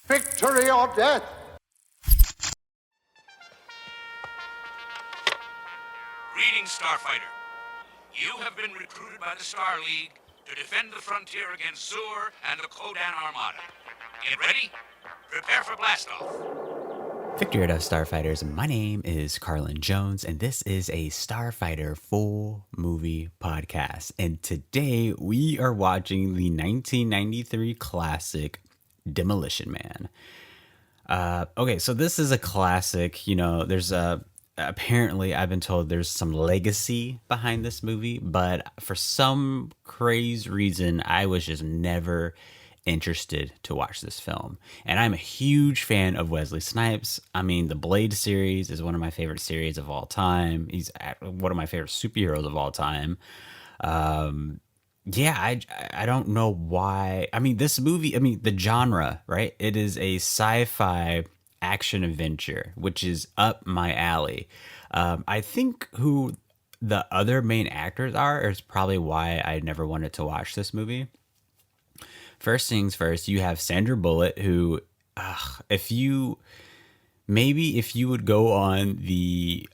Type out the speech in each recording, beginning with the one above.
Victory or death! Greetings, Starfighter. You have been recruited by the Star League to defend the frontier against Zur and the Kodan Armada. Get ready? Prepare for blastoff. Victory of Starfighters, my name is Carlin Jones, and this is a Starfighter full movie podcast. And today we are watching the 1993 classic Demolition Man. Okay, so this is a classic. You know, there's apparently I've been told there's some legacy behind this movie, but for some crazy reason, I was just never interested to watch this film. And I'm a huge fan of Wesley Snipes. I mean, the Blade series is one of my favorite series of all time. He's one of my favorite superheroes of all time. Yeah, I don't know why. I mean, this movie, I mean, the genre, right? It is a sci-fi action adventure, which is up my alley. I think who the other main actors are is probably why I never wanted to watch this movie. First things first, you have Sandra Bullock, who, if you would go on the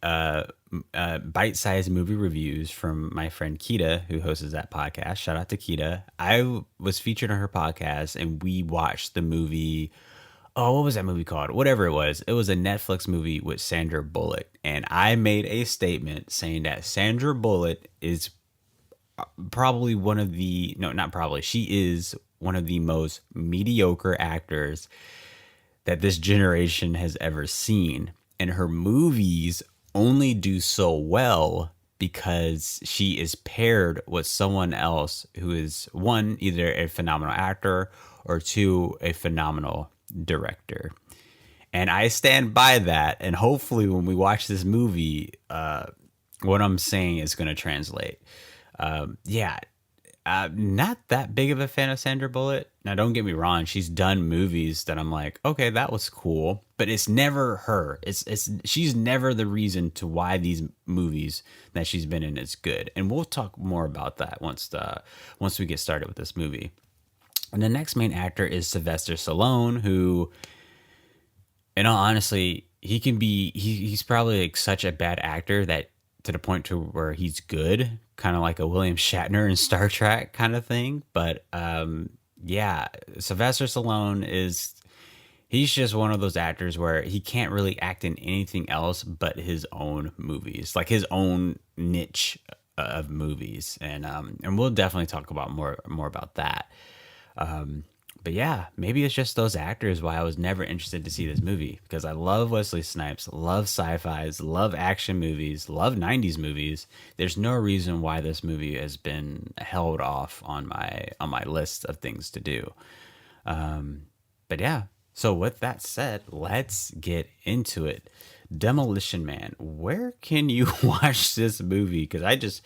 bite-sized movie reviews from my friend Kita, who hosts that podcast, shout out to Kita. I was featured on her podcast, and we watched the movie. Oh, what was that movie called? Whatever it was a Netflix movie with Sandra Bullock, and I made a statement saying that Sandra Bullock is probably one of the not probably, she is one of the most mediocre actors that this generation has ever seen. And her movies only do so well because she is paired with someone else who is, one, either a phenomenal actor, or two, a phenomenal director. And I stand by that. And hopefully when we watch this movie, what I'm saying is going to translate. Not that big of a fan of Sandra Bullock. Now, don't get me wrong. She's done movies that I'm like, okay, that was cool, but it's never her. She's never the reason to why these movies that she's been in is good. And we'll talk more about that once we get started with this movie. And the next main actor is Sylvester Stallone, who, in all honesty, he's probably like such a bad actor that to the point to where he's good, kind of like a William Shatner in Star Trek kind of thing. But yeah, Sylvester Stallone he's just one of those actors where he can't really act in anything else but his own movies, like his own niche of movies. And we'll definitely talk about more about that. But yeah, maybe it's just those actors why I was never interested to see this movie, because I love Wesley Snipes, love sci-fis, love action movies, love 90s movies. There's no reason why this movie has been held off on my list of things to do. But yeah, so with that said, let's get into it. Demolition Man. Where can you watch this movie? Because I just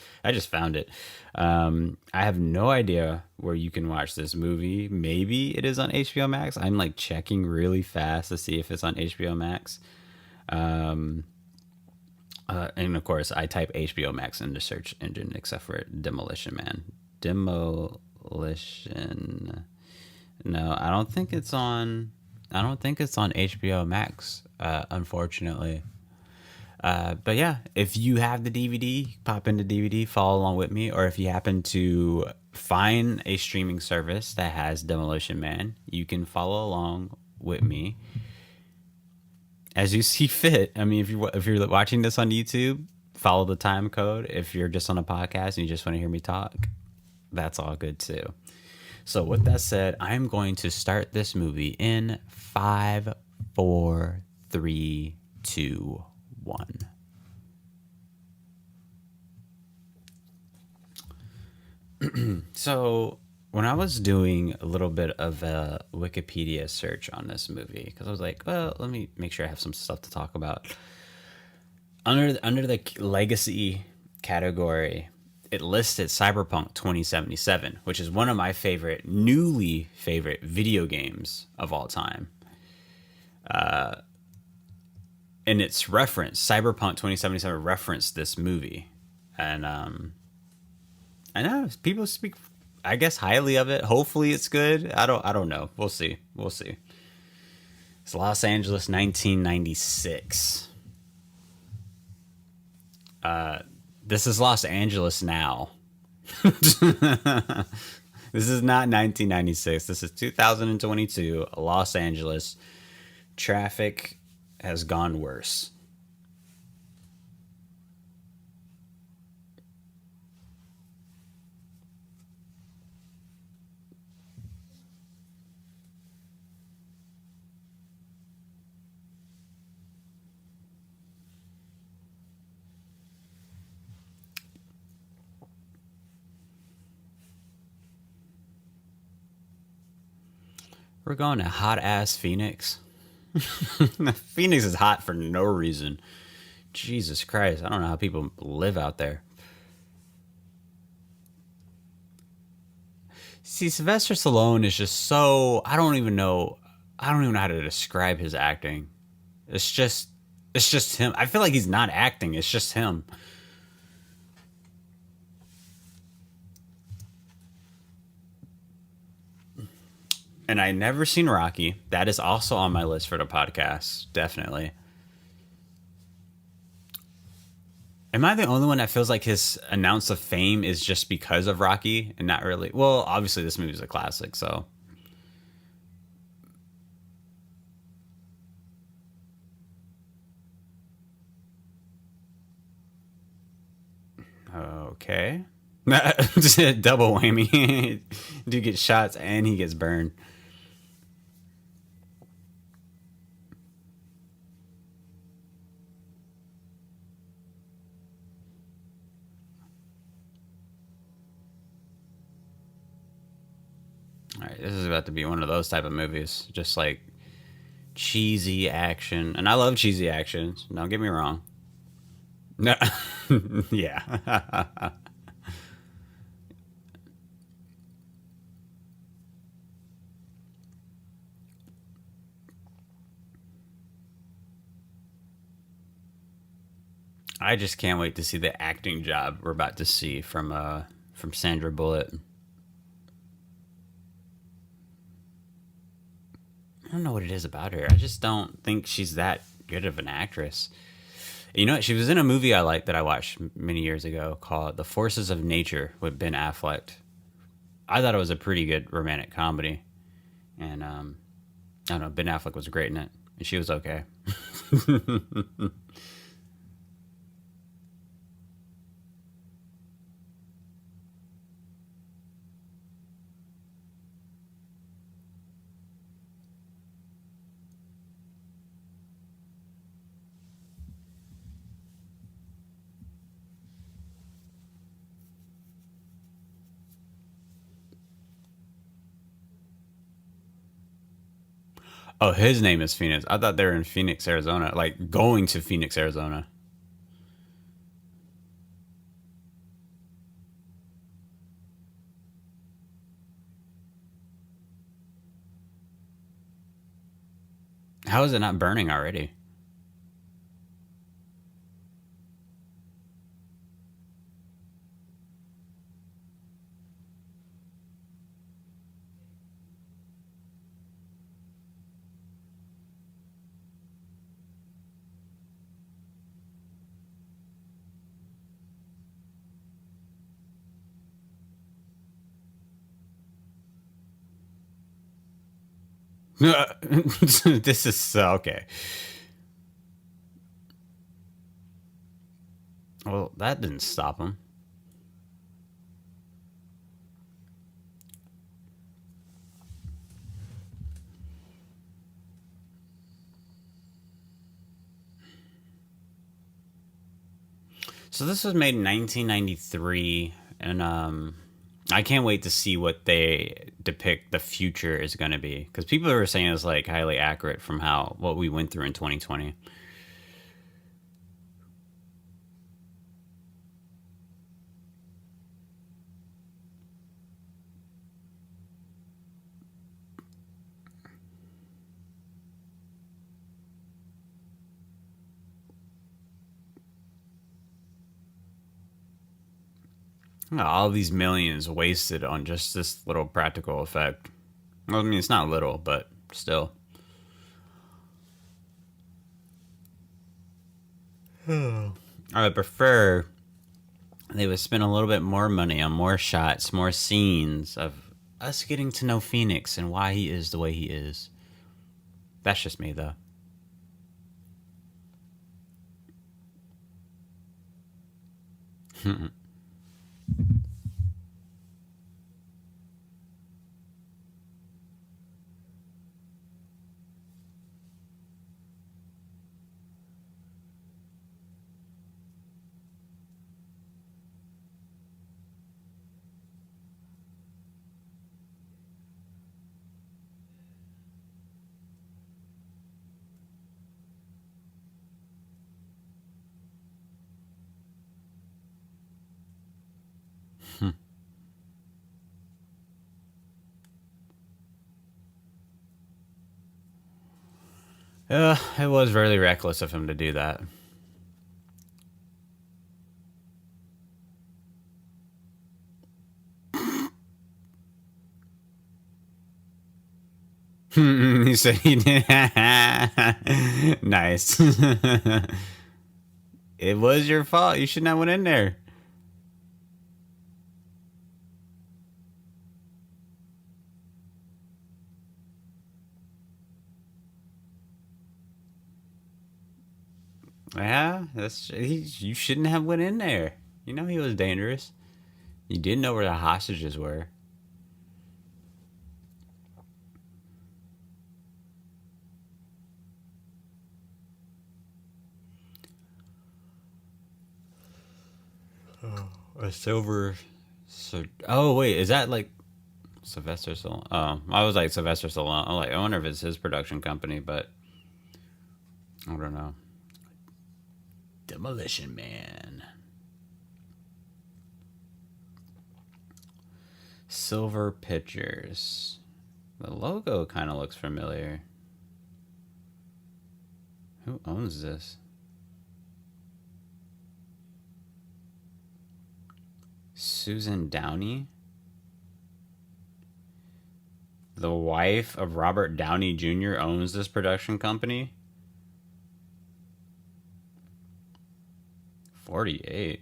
found it. I have no idea where you can watch this movie. Maybe it is on HBO Max. I'm like checking really fast to see if it's on HBO Max. And of course, I type HBO Max in the search engine, except for Demolition Man. Demolition. No, I don't think it's on HBO Max, unfortunately. But yeah, if you have the DVD, pop into DVD, follow along with me. Or if you happen to find a streaming service that has Demolition Man, you can follow along with me as you see fit. I mean, if you're watching this on YouTube, follow the time code. If you're just on a podcast and you just want to hear me talk, that's all good too. So with that said, I'm going to start this movie in 5, 4, 3, 2, 1. So when I was doing a little bit of a Wikipedia search on this movie, because I was like, well, let me make sure I have some stuff to talk about. Under the legacy category, it listed Cyberpunk 2077, which is one of my newly favorite video games of all time. And it's referenced, Cyberpunk 2077 referenced this movie. And I know people speak, I guess, highly of it. Hopefully it's good. I don't know. We'll see. It's Los Angeles, 1996. This is Los Angeles now. This is not 1996. This is 2022, Los Angeles. Traffic has gone worse. We're going to hot ass Phoenix. Phoenix is hot for no reason. Jesus Christ. I don't know how people live out there. See, Sylvester Stallone is just so I don't even know how to describe his acting. It's just him. I feel like he's not acting, it's just him. And I never seen Rocky. That is also on my list for the podcast, definitely. Am I the only one that feels like his ounce of fame is just because of Rocky and not really? Well, obviously this movie's a classic, so. Okay. Just a double whammy. Dude gets shots and he gets burned. All right, this is about to be one of those type of movies, just like cheesy action, and I love cheesy actions. Don't get me wrong. No, yeah. I just can't wait to see the acting job we're about to see from Sandra Bullock. I don't know what it is about her. I just don't think she's that good of an actress. You know what? She was in a movie I liked that I watched many years ago called The Forces of Nature with Ben Affleck. I thought it was a pretty good romantic comedy. And I don't know, Ben Affleck was great in it. And she was okay. Oh, his name is Phoenix. I thought they were in Phoenix, Arizona. Like going to Phoenix, Arizona. How is it not burning already? This is so okay. Well, that didn't stop him. So this was made in 1993, and I can't wait to see what they depict the future is going to be because people are saying it's like highly accurate from how what we went through in 2020. All these millions wasted on just this little practical effect. Well, I mean, it's not little, but still. I would prefer they would spend a little bit more money on more shots, more scenes of us getting to know Phoenix and why he is the way he is. That's just me, though. It was really reckless of him to do that. He said he did. Nice. It was your fault. You shouldn't have went in there. Yeah, you shouldn't have went in there. You know he was dangerous. You didn't know where the hostages were. A silver. So, oh wait, is that like Sylvester Stallone? Oh, I was like Sylvester Stallone. I'm like, I wonder if it's his production company, but I don't know. Demolition Man. Silver Pictures. The logo kind of looks familiar. Who owns this? Susan Downey? The wife of Robert Downey Jr. owns this production company? 48.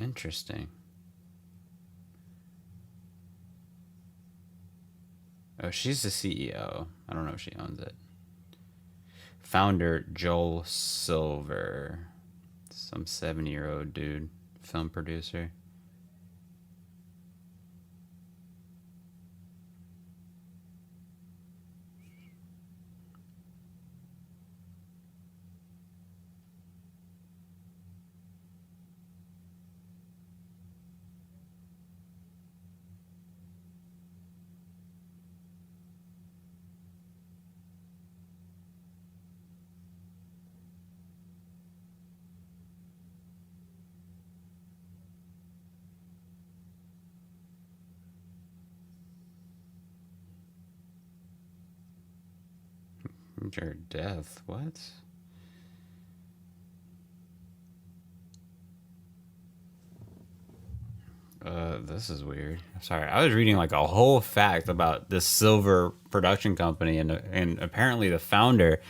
Interesting. Oh, she's the CEO. I don't know if she owns it. Founder Joel Silver. Some 70-year-old dude. Film producer. Your death. What? This is weird. Sorry, I was reading like a whole fact about this silver production company, and apparently the founder,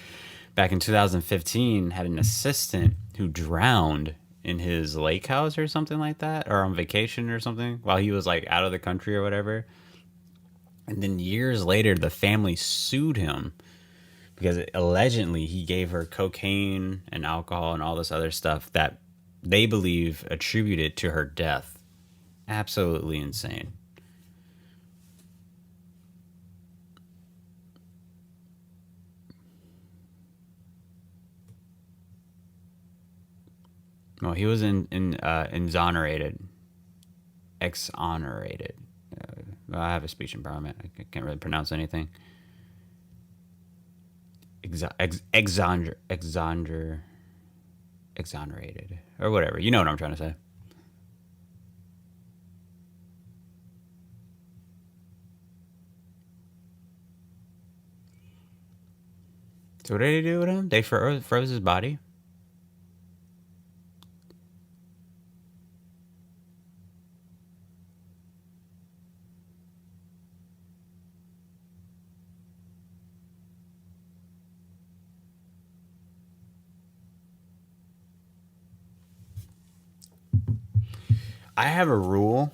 back in 2015, had an assistant who drowned in his lake house or something like that, or on vacation or something, while he was like out of the country or whatever. And then years later, the family sued him because allegedly he gave her cocaine and alcohol and all this other stuff that they believe attributed to her death. Absolutely insane. Well, he was exonerated. Exonerated. I have a speech impairment. I can't really pronounce anything. Exonerated or whatever. You know what I'm trying to say. So what did they do with him? They froze his body. I have a rule.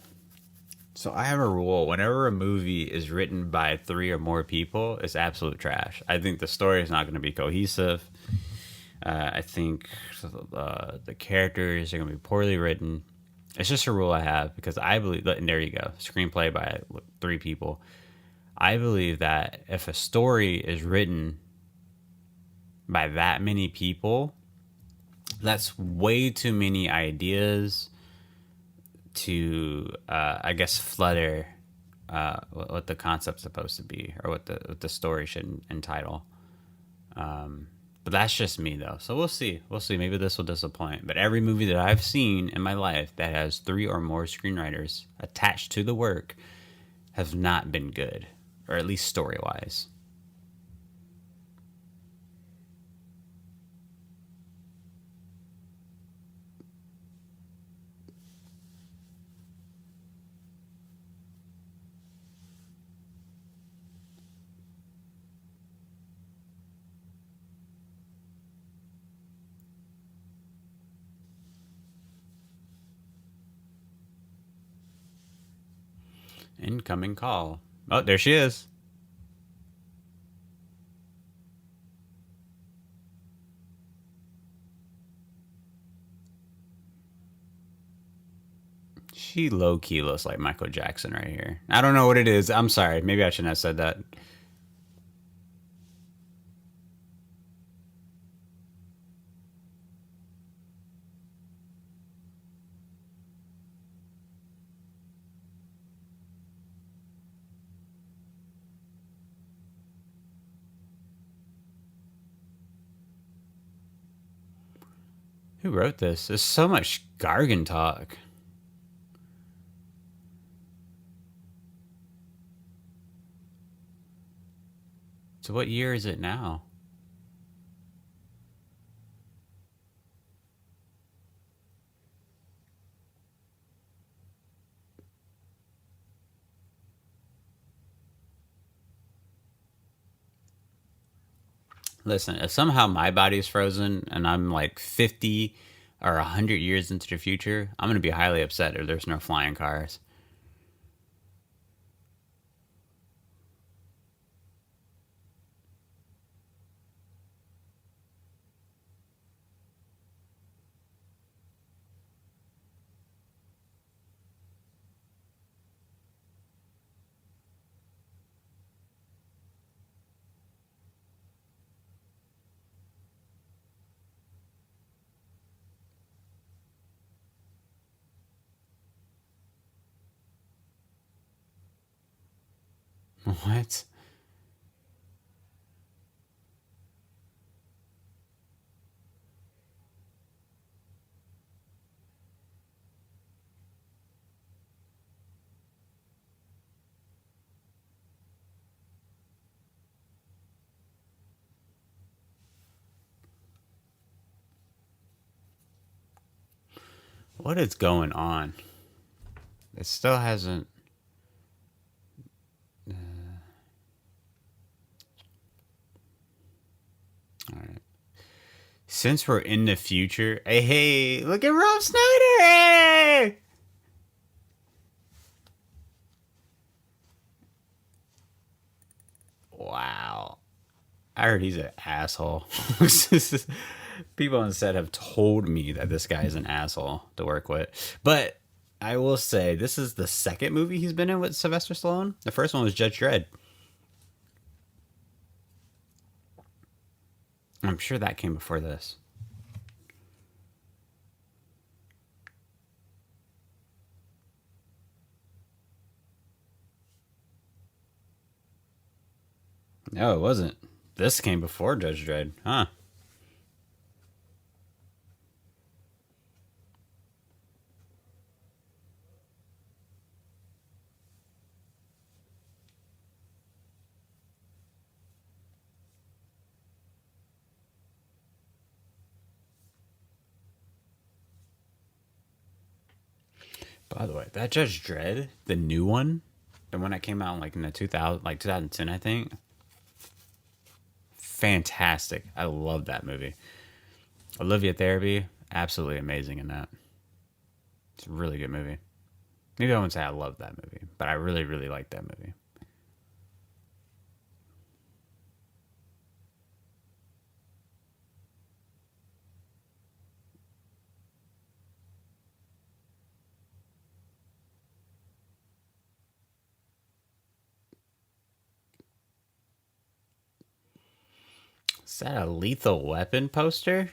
So I have a rule. Whenever a movie is written by three or more people, it's absolute trash. I think the story is not going to be cohesive. I think the characters are going to be poorly written. It's just a rule I have because I believe. And there you go. Screenplay by three people. I believe that if a story is written by that many people, that's way too many ideas to, I guess, flutter what the concept's supposed to be or what the story should entitle. But that's just me, though. So we'll see. We'll see. Maybe this will disappoint. But every movie that I've seen in my life that has three or more screenwriters attached to the work has not been good, or at least story-wise. Incoming call. Oh, there she is. She low key looks like Michael Jackson right here. I don't know what it is. I'm sorry. Maybe I shouldn't have said that. Who wrote this? There's so much Gargan talk. So what year is it now? Listen, if somehow my body's frozen and I'm like 50 or 100 years into the future, I'm going to be highly upset if there's no flying cars. What? What is going on? It still hasn't. All right. Since we're in the future, hey, look at Rob Snyder! Hey! Wow. I heard he's an asshole. People on set have told me that this guy is an asshole to work with. But I will say, this is the second movie he's been in with Sylvester Stallone. The first one was Judge Dredd. I'm sure that came before this. No, it wasn't. This came before Judge Dredd. Huh. By the way, that Judge Dredd, the new one, the one that came out like in the 2000, like 2010, I think. Fantastic. I love that movie. Olivia Therapy, absolutely amazing in that. It's a really good movie. Maybe I won't say I love that movie, but I really, really like that movie. Is that a Lethal Weapon poster?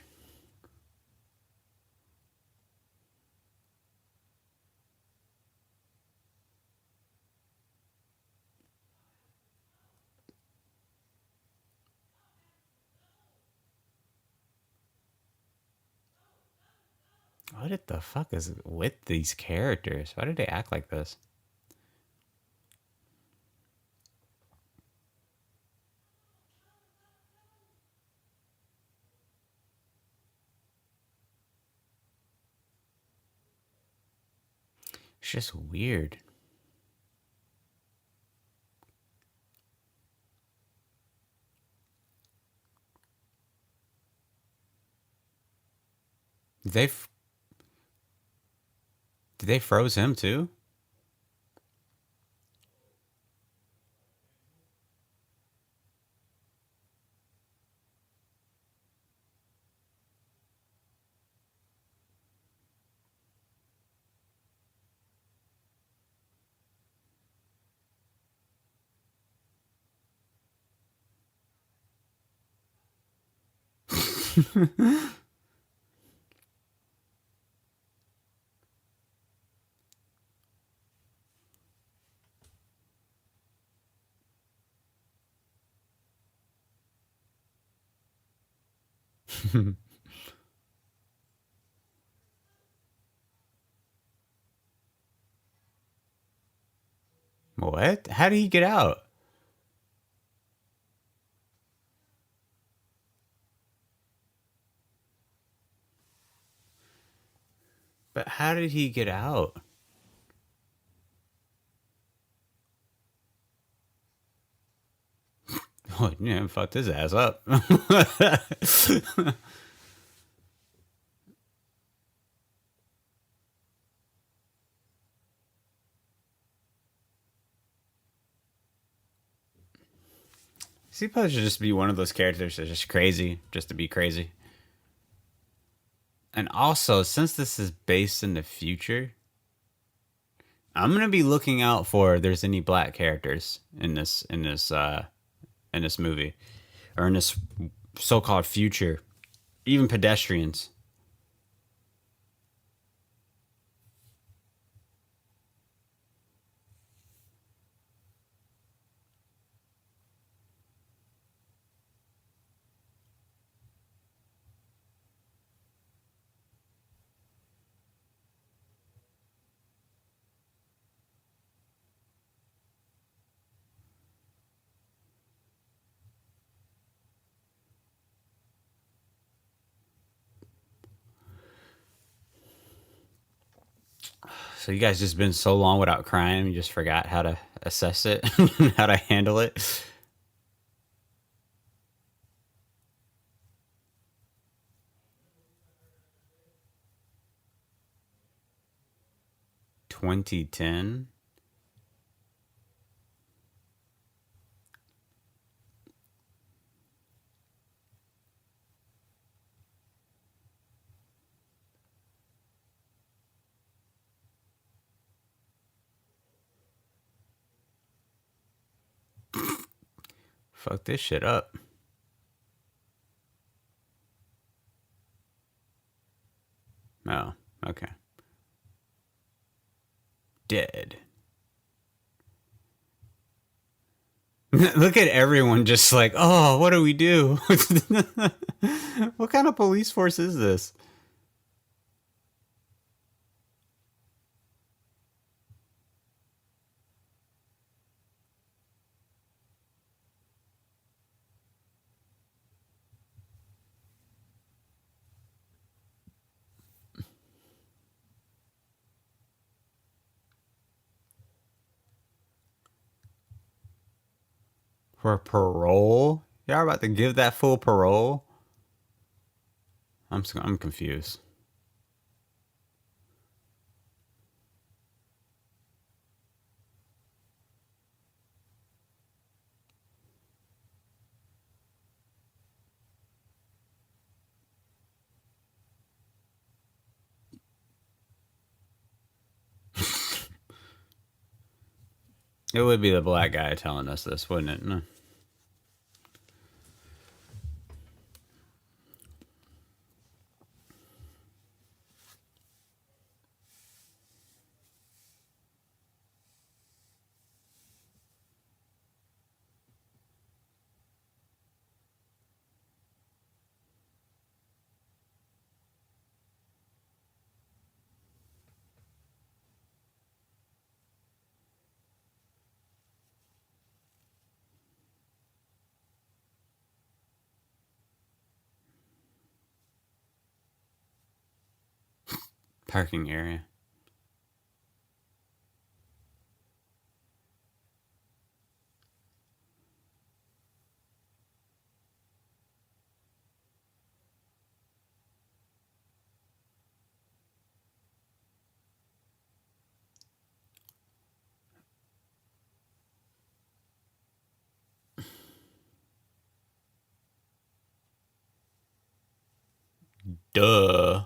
What the fuck is with these characters? Why did they act like this? It's just weird. Did they did they froze him too? What? How did he get out? But how did he get out? Oh, yeah, fucked his ass up. Is he supposed to just be one of those characters that's just crazy, just to be crazy? And also, since this is based in the future, I'm gonna be looking out for if there's any black characters in this movie or in this so-called future, even pedestrians. So you guys just been so long without crime, you just forgot how to assess it, how to handle it. 2010. Fuck this shit up. Oh, okay. Dead. Look at everyone just like, oh, what do we do? What kind of police force is this? For parole? Y'all about to give that fool parole? I'm confused. It would be the black guy telling us this, wouldn't it? No. Parking area. Duh.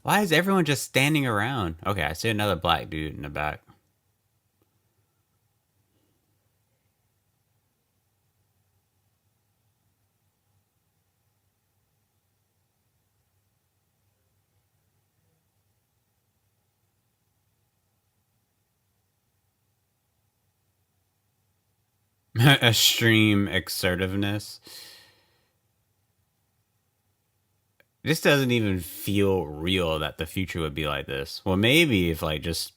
Why is everyone just standing around? Okay, I see another black dude in the back. Extreme assertiveness. This doesn't even feel real that the future would be like this. Well, maybe if like just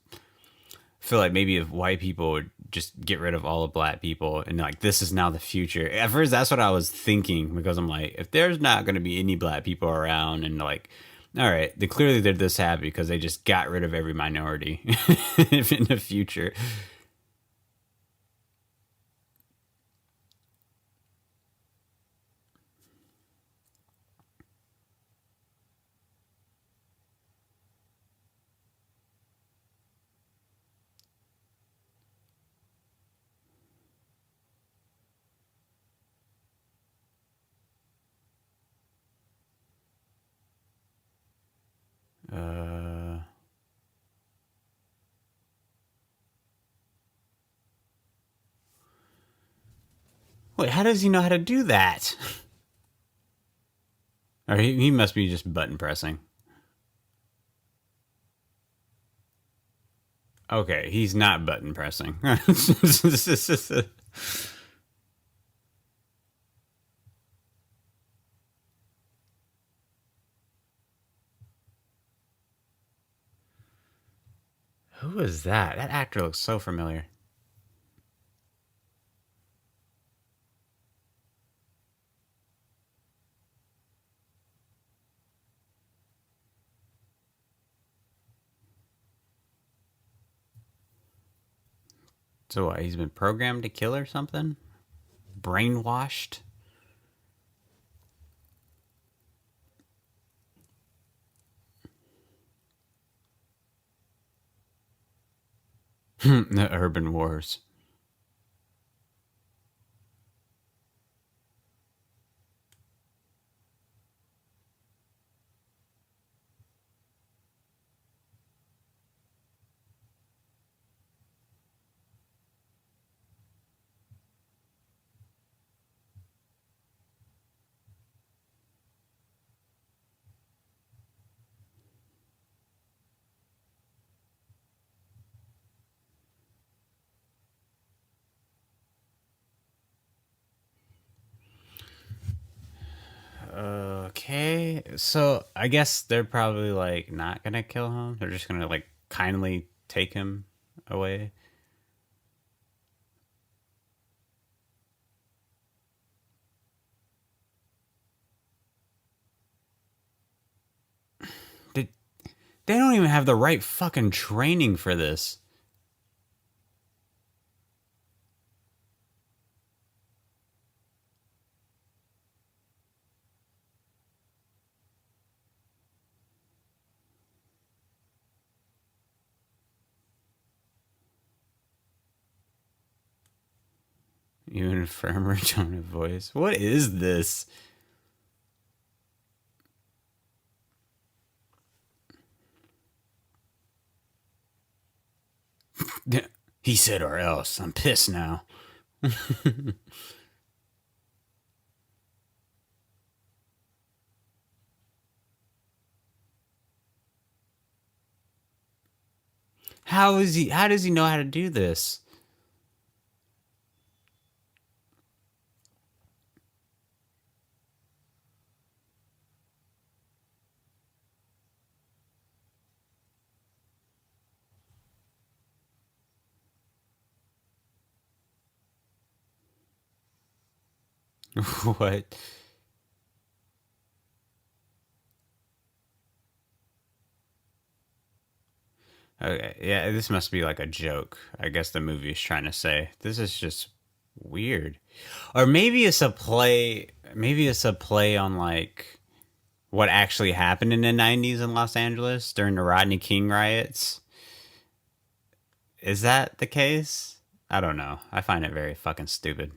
feel like maybe if white people would just get rid of all the black people and like this is now the future. At first, that's what I was thinking because I'm like, if there's not going to be any black people around and like, all right, they clearly they're this happy because they just got rid of every minority in the future. Uh, Wait, how does he know how to do that? Or he must be just button pressing. Okay, he's not button pressing. Who is that? That actor looks so familiar. So what? He's been programmed to kill or something? Brainwashed? The Urban Wars. Okay, so I guess they're probably like not gonna kill him. They're just gonna like kindly take him away. They, they don't even have the right fucking training for this. Even a firmer tone of voice. What is this? He said, or else. I'm pissed now. How does he know how to do this? What? Okay, yeah, this must be like a joke. I guess the movie is trying to say this is just weird, or maybe it's a play. Maybe it's a play on like what actually happened in the '90s in Los Angeles during the Rodney King riots. Is that the case? I don't know. I find it very fucking stupid.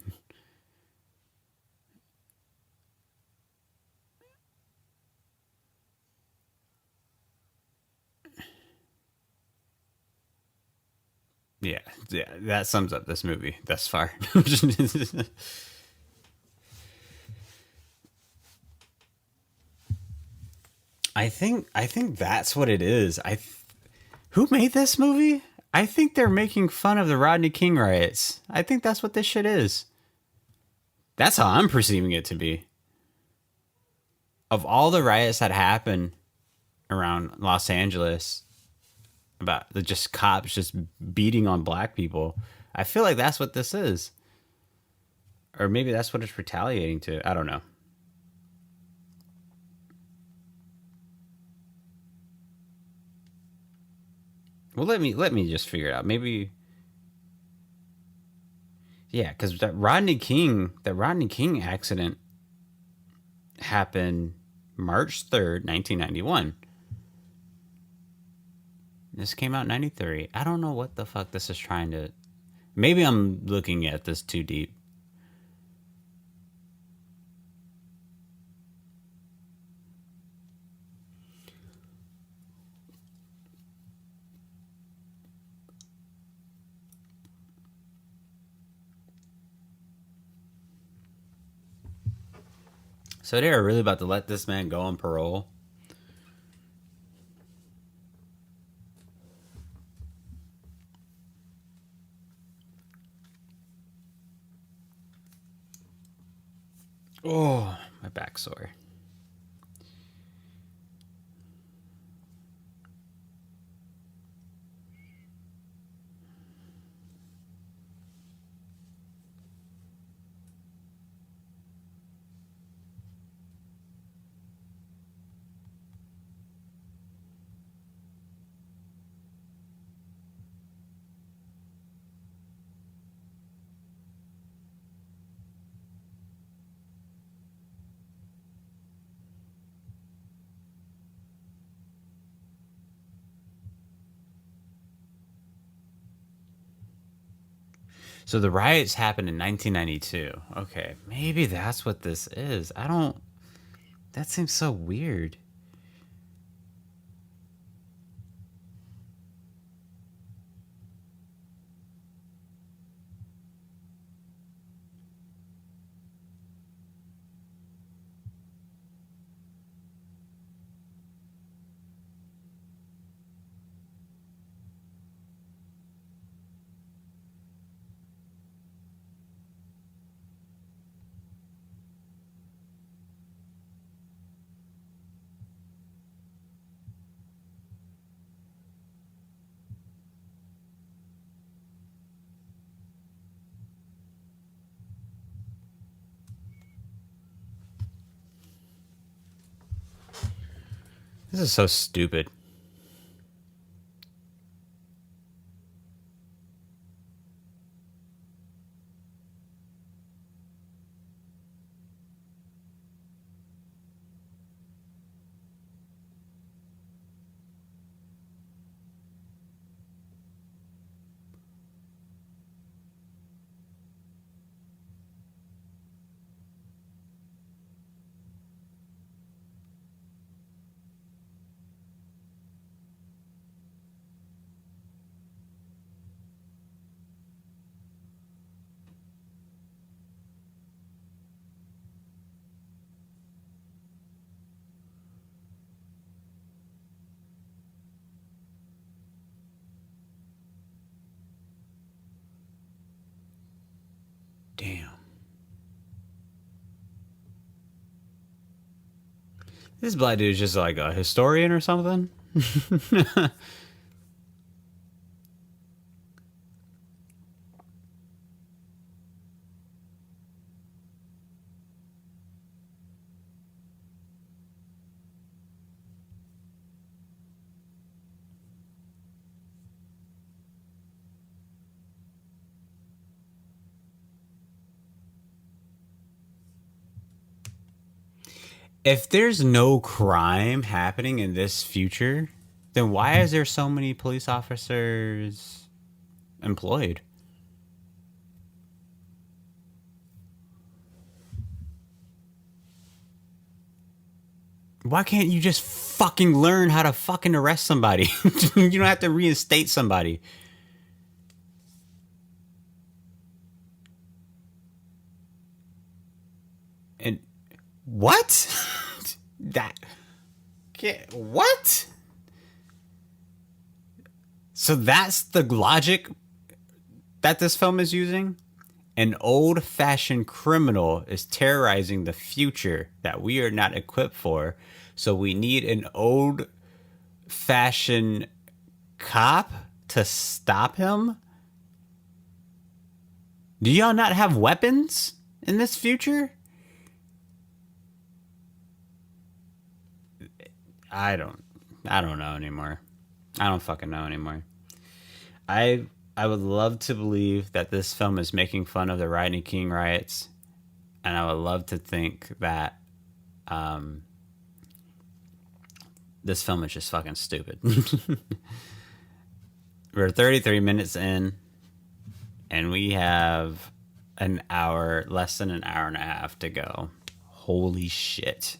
Yeah, yeah, that sums up this movie thus far. I think that's what it is. Who made this movie? I think they're making fun of the Rodney King riots. I think that's what this shit is. That's how I'm perceiving it to be. Of all the riots that happened around Los Angeles, about the just cops just beating on black people, I feel like that's what this is. Or maybe that's what it's retaliating to. I don't know. Well, let me just figure it out. Maybe yeah, because that Rodney King accident happened March 3rd, 1991. This came out in 93. I don't know what the fuck this is trying to. Maybe I'm looking at this too deep. So they are really about to let this man go on parole? Oh, my back's sore. So the riots happened in 1992. Okay, maybe that's what this is. I don't. That seems so weird. This is so stupid. This black dude is just like a historian or something. If there's no crime happening in this future, then why is there so many police officers employed? Why can't you just fucking learn how to fucking arrest somebody? You don't have to reinstate somebody. And what? That what? So that's the logic that this film is using? An old-fashioned criminal is terrorizing the future that we are not equipped for. So we need an old-fashioned cop to stop him? Do y'all not have weapons in this future? I don't know anymore. I don't fucking know anymore. I would love to believe that this film is making fun of the Rodney King riots, and I would love to think that this film is just fucking stupid. We're 33 minutes in, and we have less than an hour and a half to go. Holy shit.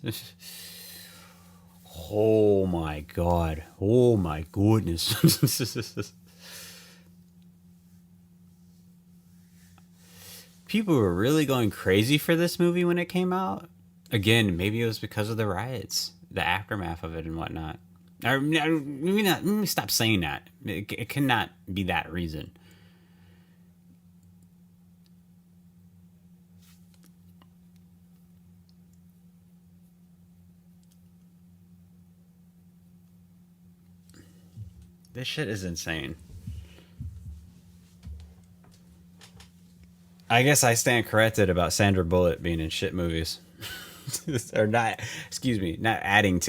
Oh my god. Oh my goodness. People were really going crazy for this movie when it came out. Again, maybe it was because of the riots, the aftermath of it and whatnot. Or maybe not. Let me stop saying that. It cannot be that reason. This shit is insane. I guess I stand corrected about Sandra Bullock being in shit movies. Or not, excuse me, not adding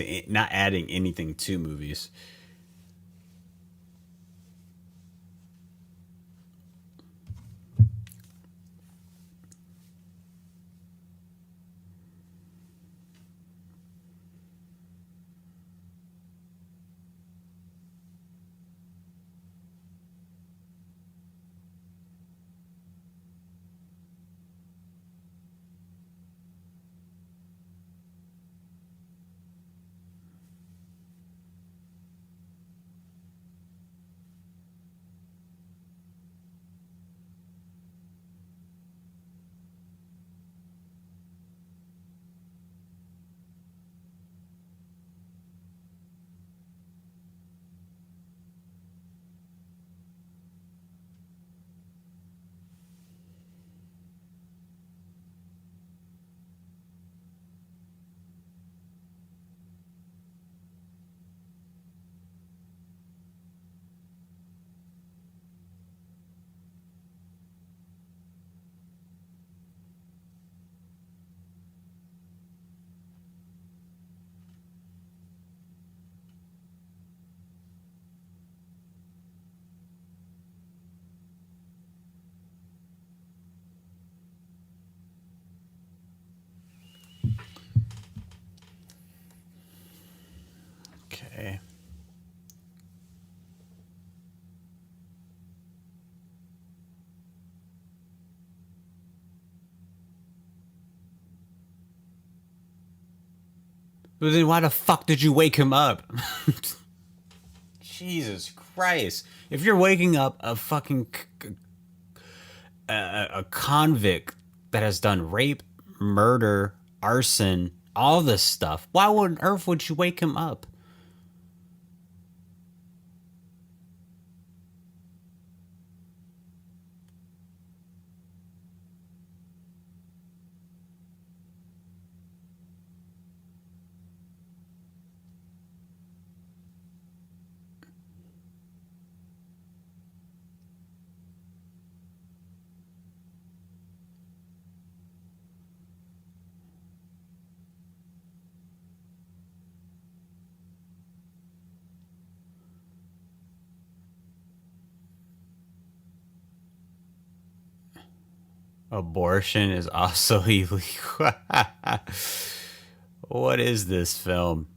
anything to movies. Okay. But then why the fuck did you wake him up? Jesus Christ. If you're waking up a fucking a convict that has done rape, murder, arson, all this stuff, why on earth would you wake him up? Abortion is also illegal. What is this film?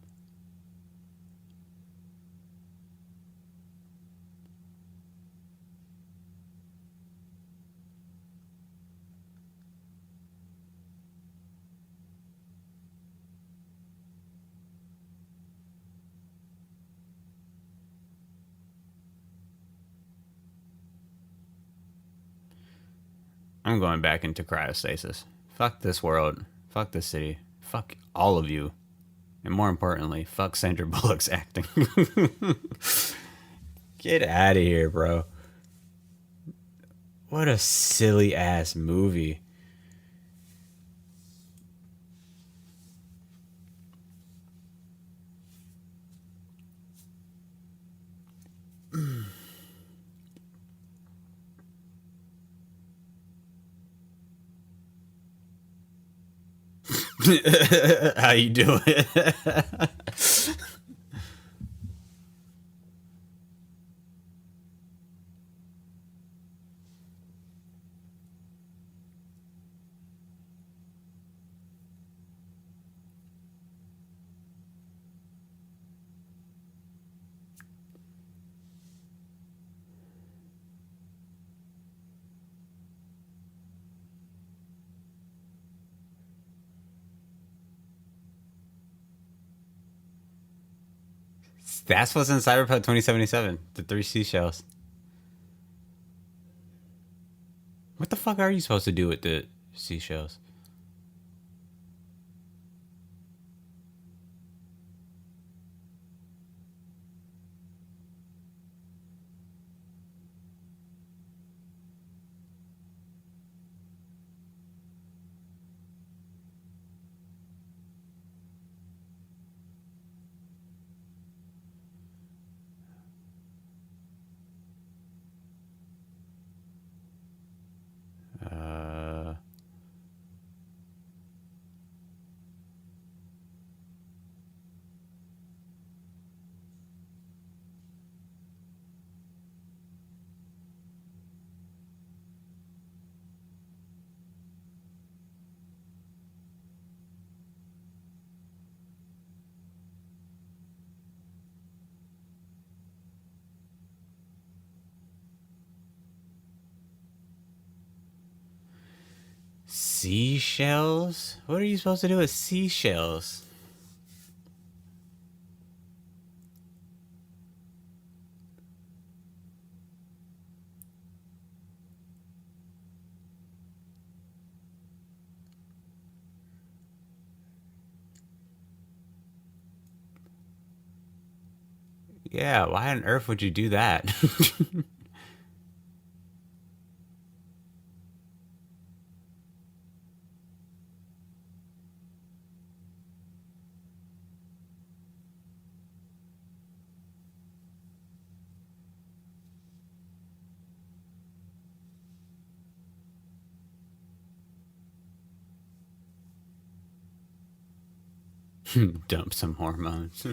I'm going back into cryostasis. Fuck this world. Fuck this city. Fuck all of you. And more importantly, fuck Sandra Bullock's acting. Get out of here, bro. What a silly ass movie. How you doing? That's what's in Cyberpunk 2077. The three seashells. What the fuck are you supposed to do with the seashells? Uh, Seashells? What are you supposed to do with seashells? Yeah, why on earth would you do that? Dump some hormones.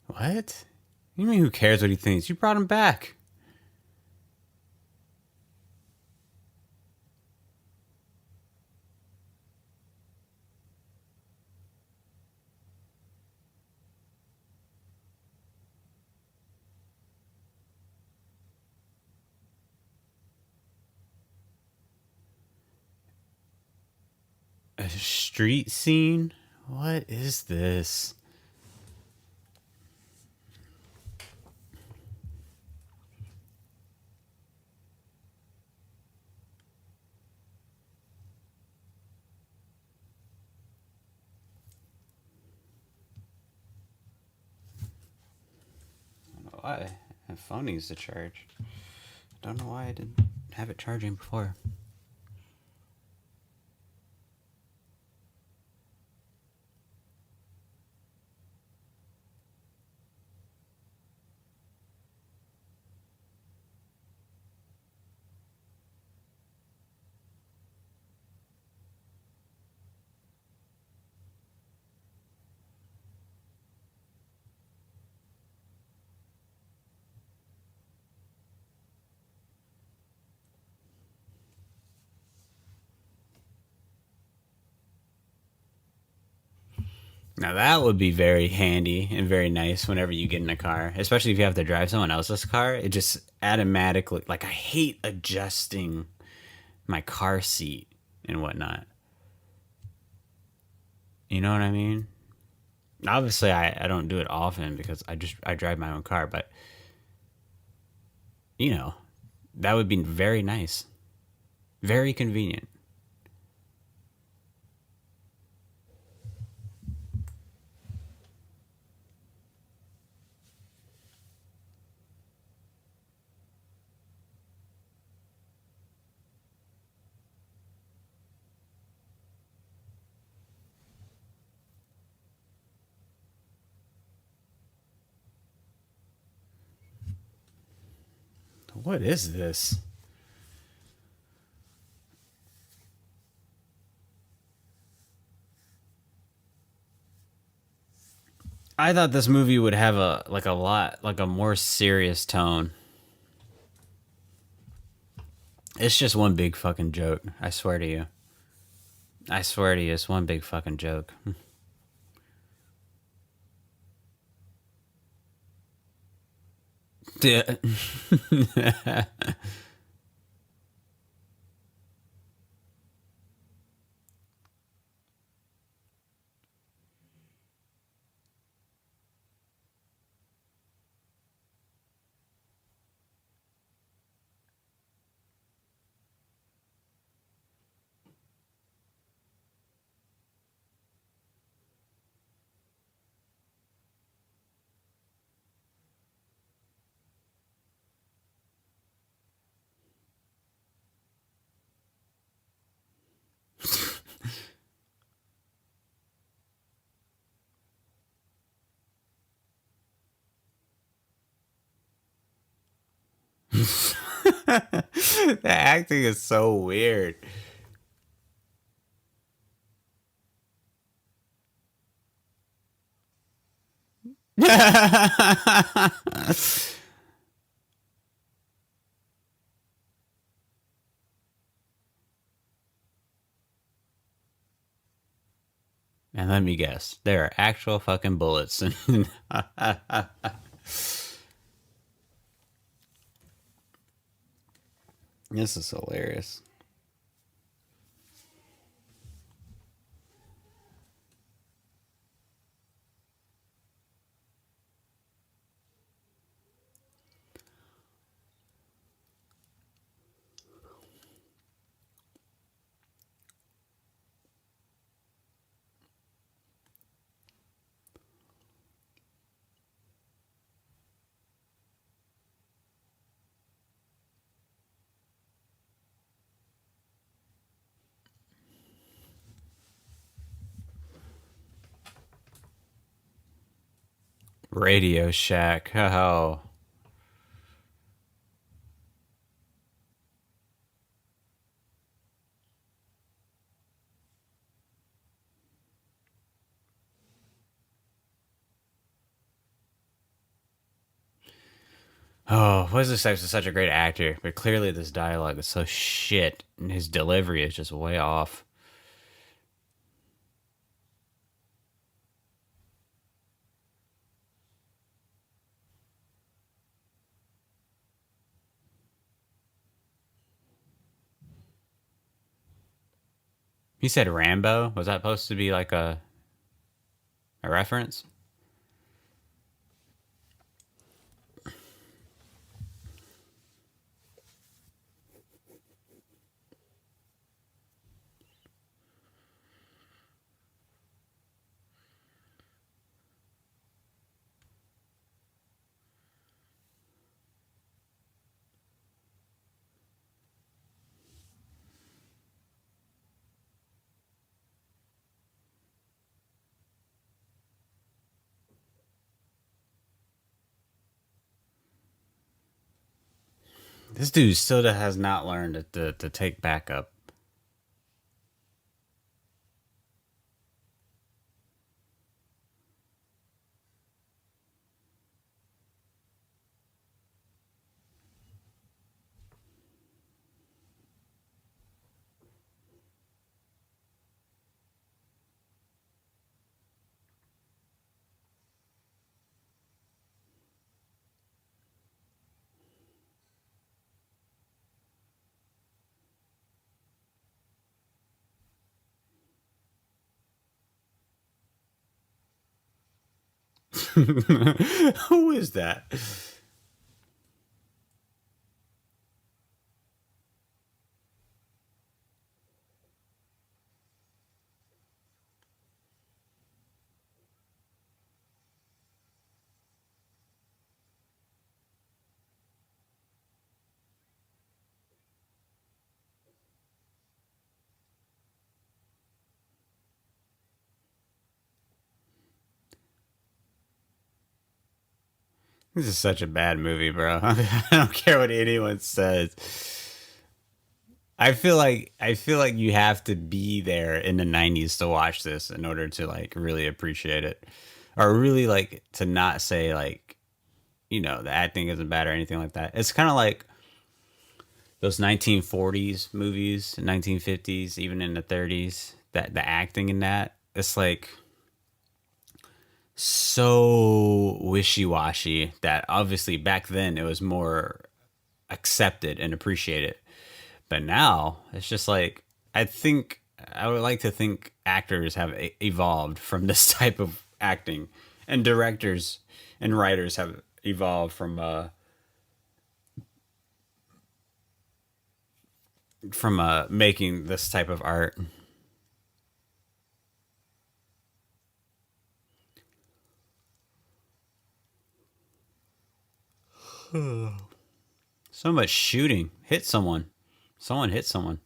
What? You mean who cares what he thinks? You brought him back. A street scene? What is this? Why? My phone needs to charge. I don't know why I didn't have it charging before. Now that would be very handy and very nice whenever you get in a car, especially if you have to drive someone else's car. It just automatically, like, I hate adjusting my car seat and whatnot. You know what I mean? Obviously, I don't do it often because I drive my own car, but you know, that would be very nice, very convenient. What is this? I thought this movie would have a more serious tone. It's just one big fucking joke. I swear to you. I swear to you, it's one big fucking joke. Yeah. The acting is so weird. And let me guess, there are actual fucking bullets. This is hilarious. Radio Shack. Oh. Oh, Wesley Snipes is such a great actor, but clearly this dialogue is so shit, and his delivery is just way off. He said Rambo. Was that supposed to be like a reference? This dude still has not learned to take backup. Who is that? This is such a bad movie, bro. I don't care what anyone says. I feel like you have to be there in the 90s to watch this in order to like really appreciate it. Or really like to not say like, the acting isn't bad or anything like that. It's kind of like those 1940s movies, 1950s, even in the 30s, that the acting in that, it's like so wishy-washy that obviously back then it was more accepted and appreciated. But now it's just like I think I would like to think actors have evolved from this type of acting, and directors and writers have evolved from making this type of art. So much shooting. Hit someone. Someone hit someone.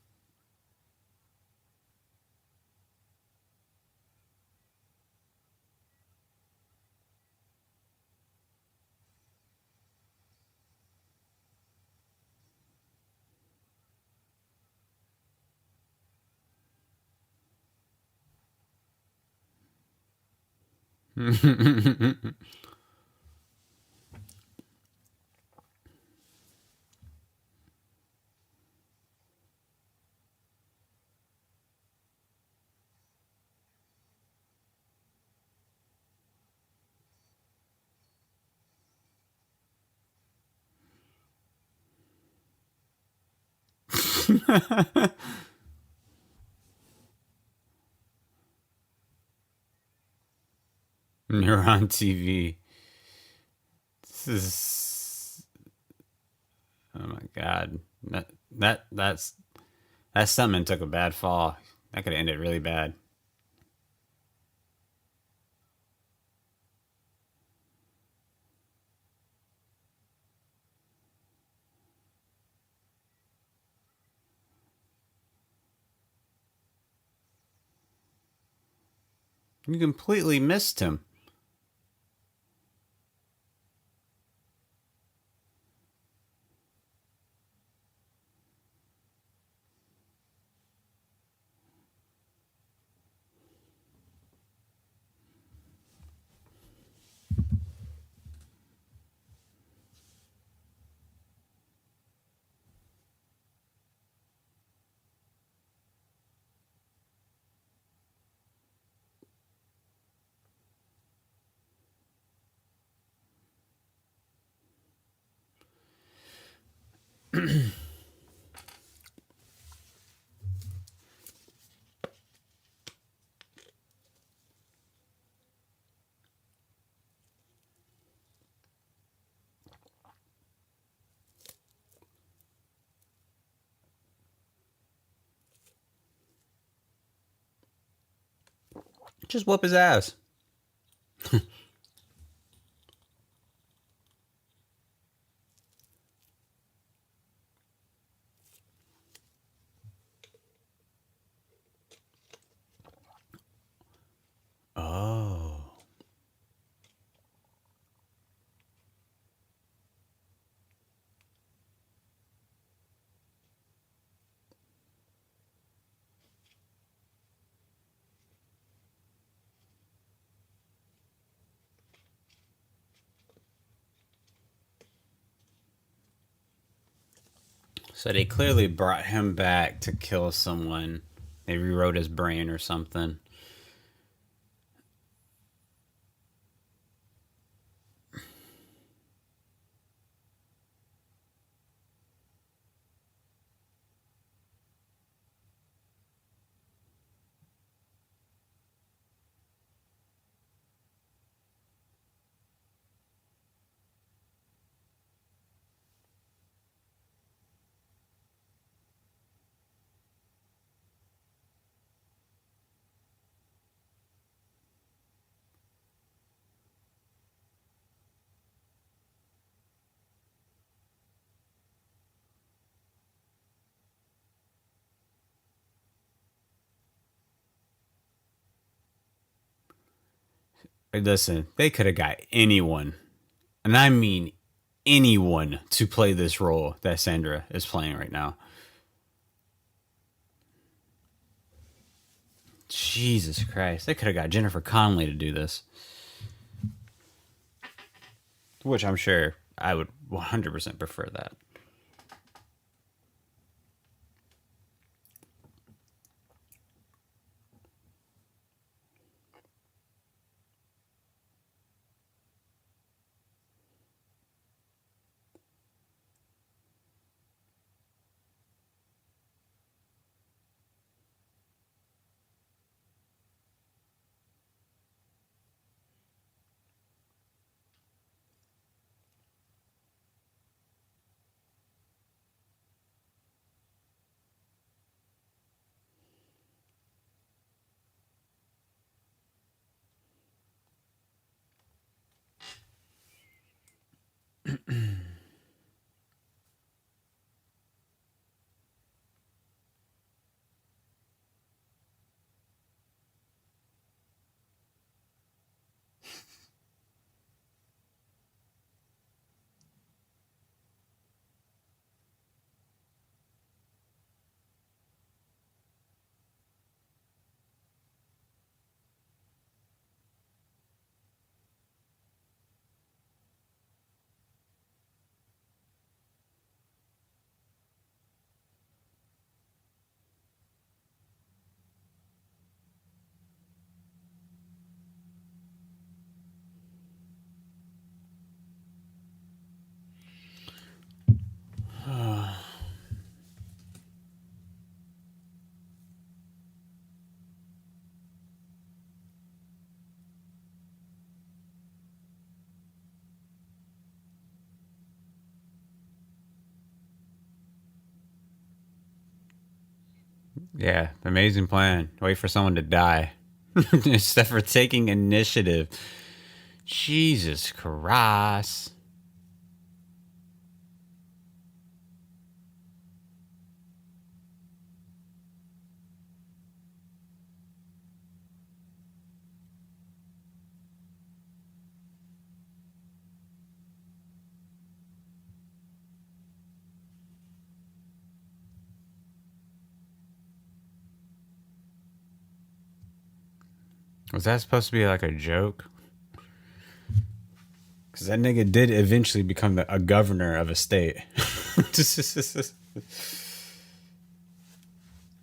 You're on TV. This is oh my god. That stuntman took a bad fall. That could have ended really bad. You completely missed him. Just whoop his ass. Oh. So they clearly brought him back to kill someone. They rewrote his brain or something. Listen, they could have got anyone, and I mean anyone, to play this role that Sandra is playing right now. Jesus Christ. They could have got Jennifer Connelly to do this. Which I'm sure I would 100% prefer that. Yeah, amazing plan. Wait for someone to die. Instead for taking initiative. Jesus Christ. Was that supposed to be like a joke? Because that nigga did eventually become a governor of a state.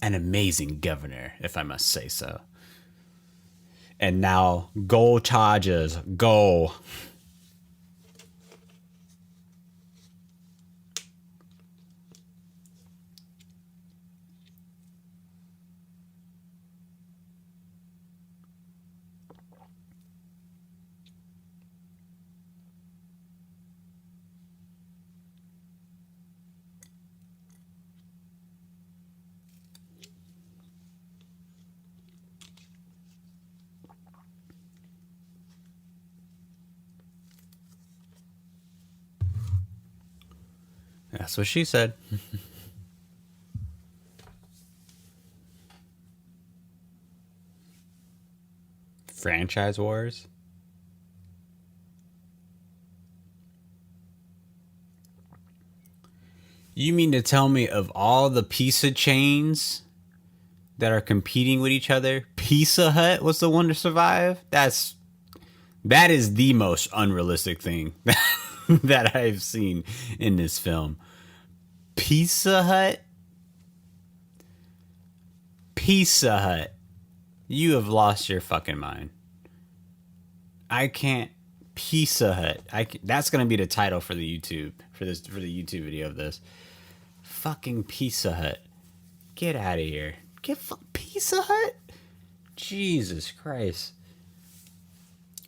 An amazing governor, if I must say so. And now, go Chargers, go. That's what she said. Franchise wars? You mean to tell me of all the pizza chains that are competing with each other, Pizza Hut was the one to survive? That is the most unrealistic thing that I've seen in this film. Pizza Hut? Pizza Hut. You have lost your fucking mind. I can't. Pizza Hut. That's gonna be the title for the YouTube for the YouTube video of this. Fucking Pizza Hut. Get out of here. Pizza Hut? Jesus Christ.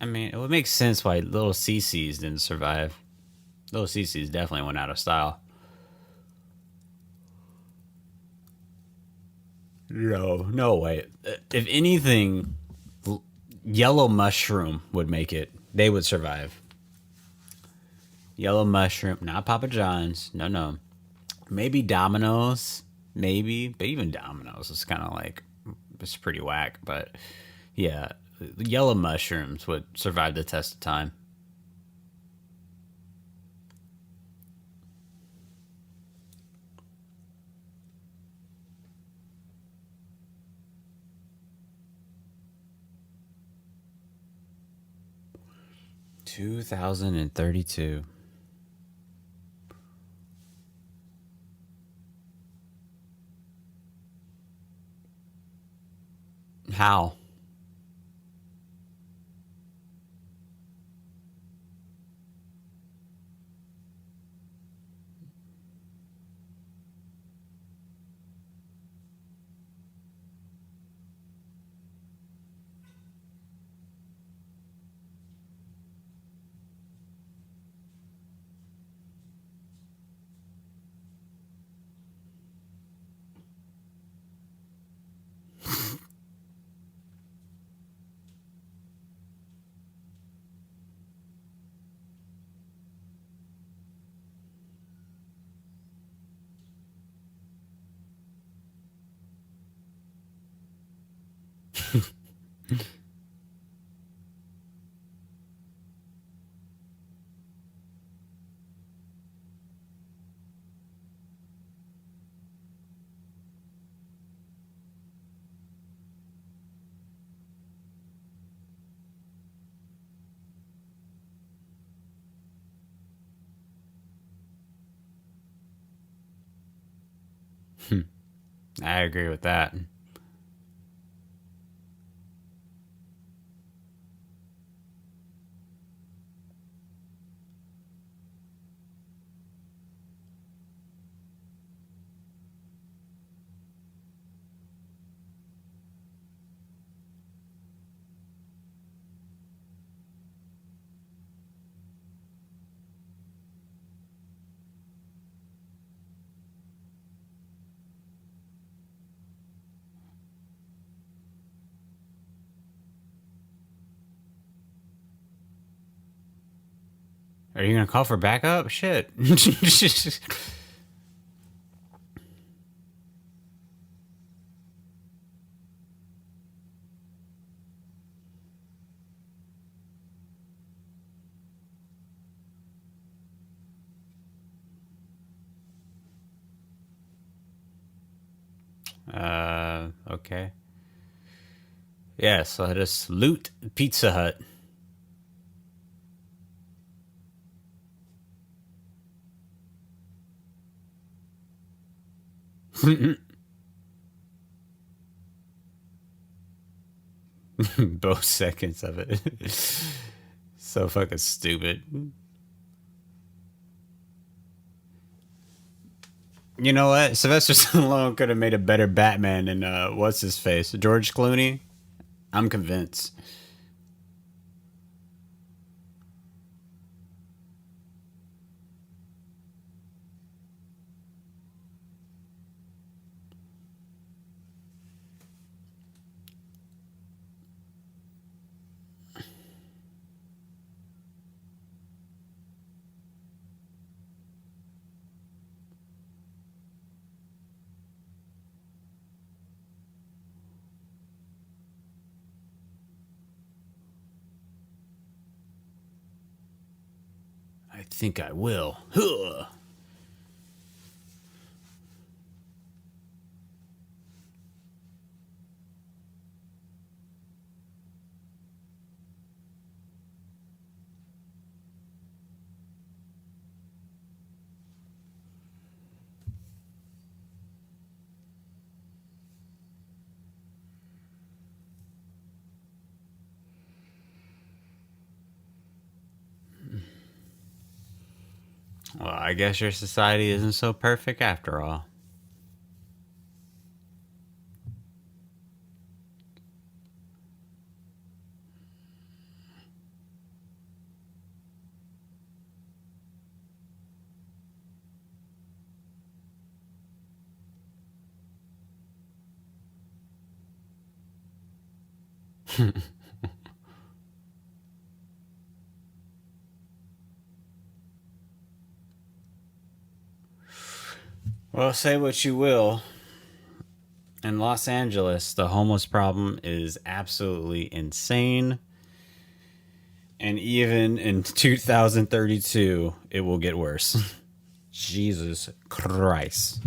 I mean, it would make sense why Little CC's didn't survive. Little CC's definitely went out of style. No way. If anything, Yellow Mushroom would make it. They would survive. Yellow Mushroom, not Papa John's. No. Maybe Domino's. Maybe. But even Domino's is kind of like, it's pretty whack. But yeah, The yellow mushrooms would survive the test of time. $2,032. How? I agree with that. Are you gonna call for backup? Shit. Okay. Yes, let us loot Pizza Hut. Both seconds of it. So fucking stupid. You know what? Sylvester Stallone could have made a better Batman than what's his face? George Clooney? I'm convinced. I think I will. Huh. Well, I guess your society isn't so perfect after all. Well, say what you will. In Los Angeles, the homeless problem is absolutely insane. And even in 2032, it will get worse. Jesus Christ.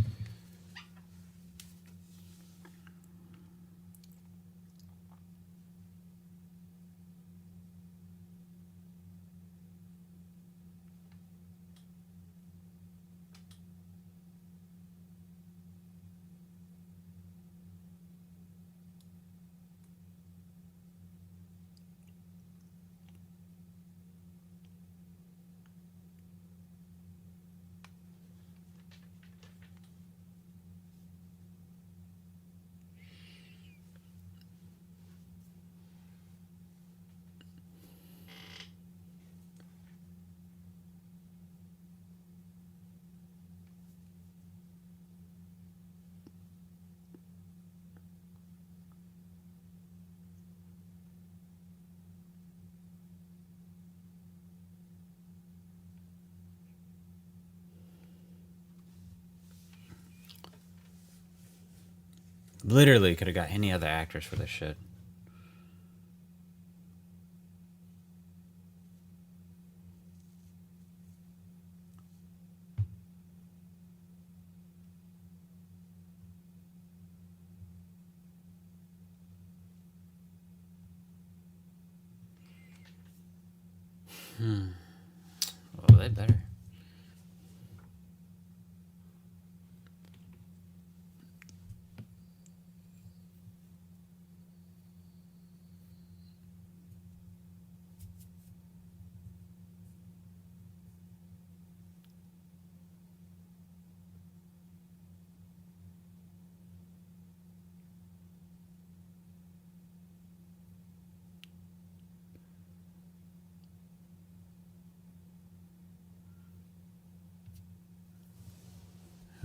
Literally could have got any other actors for this shit. Well, they better.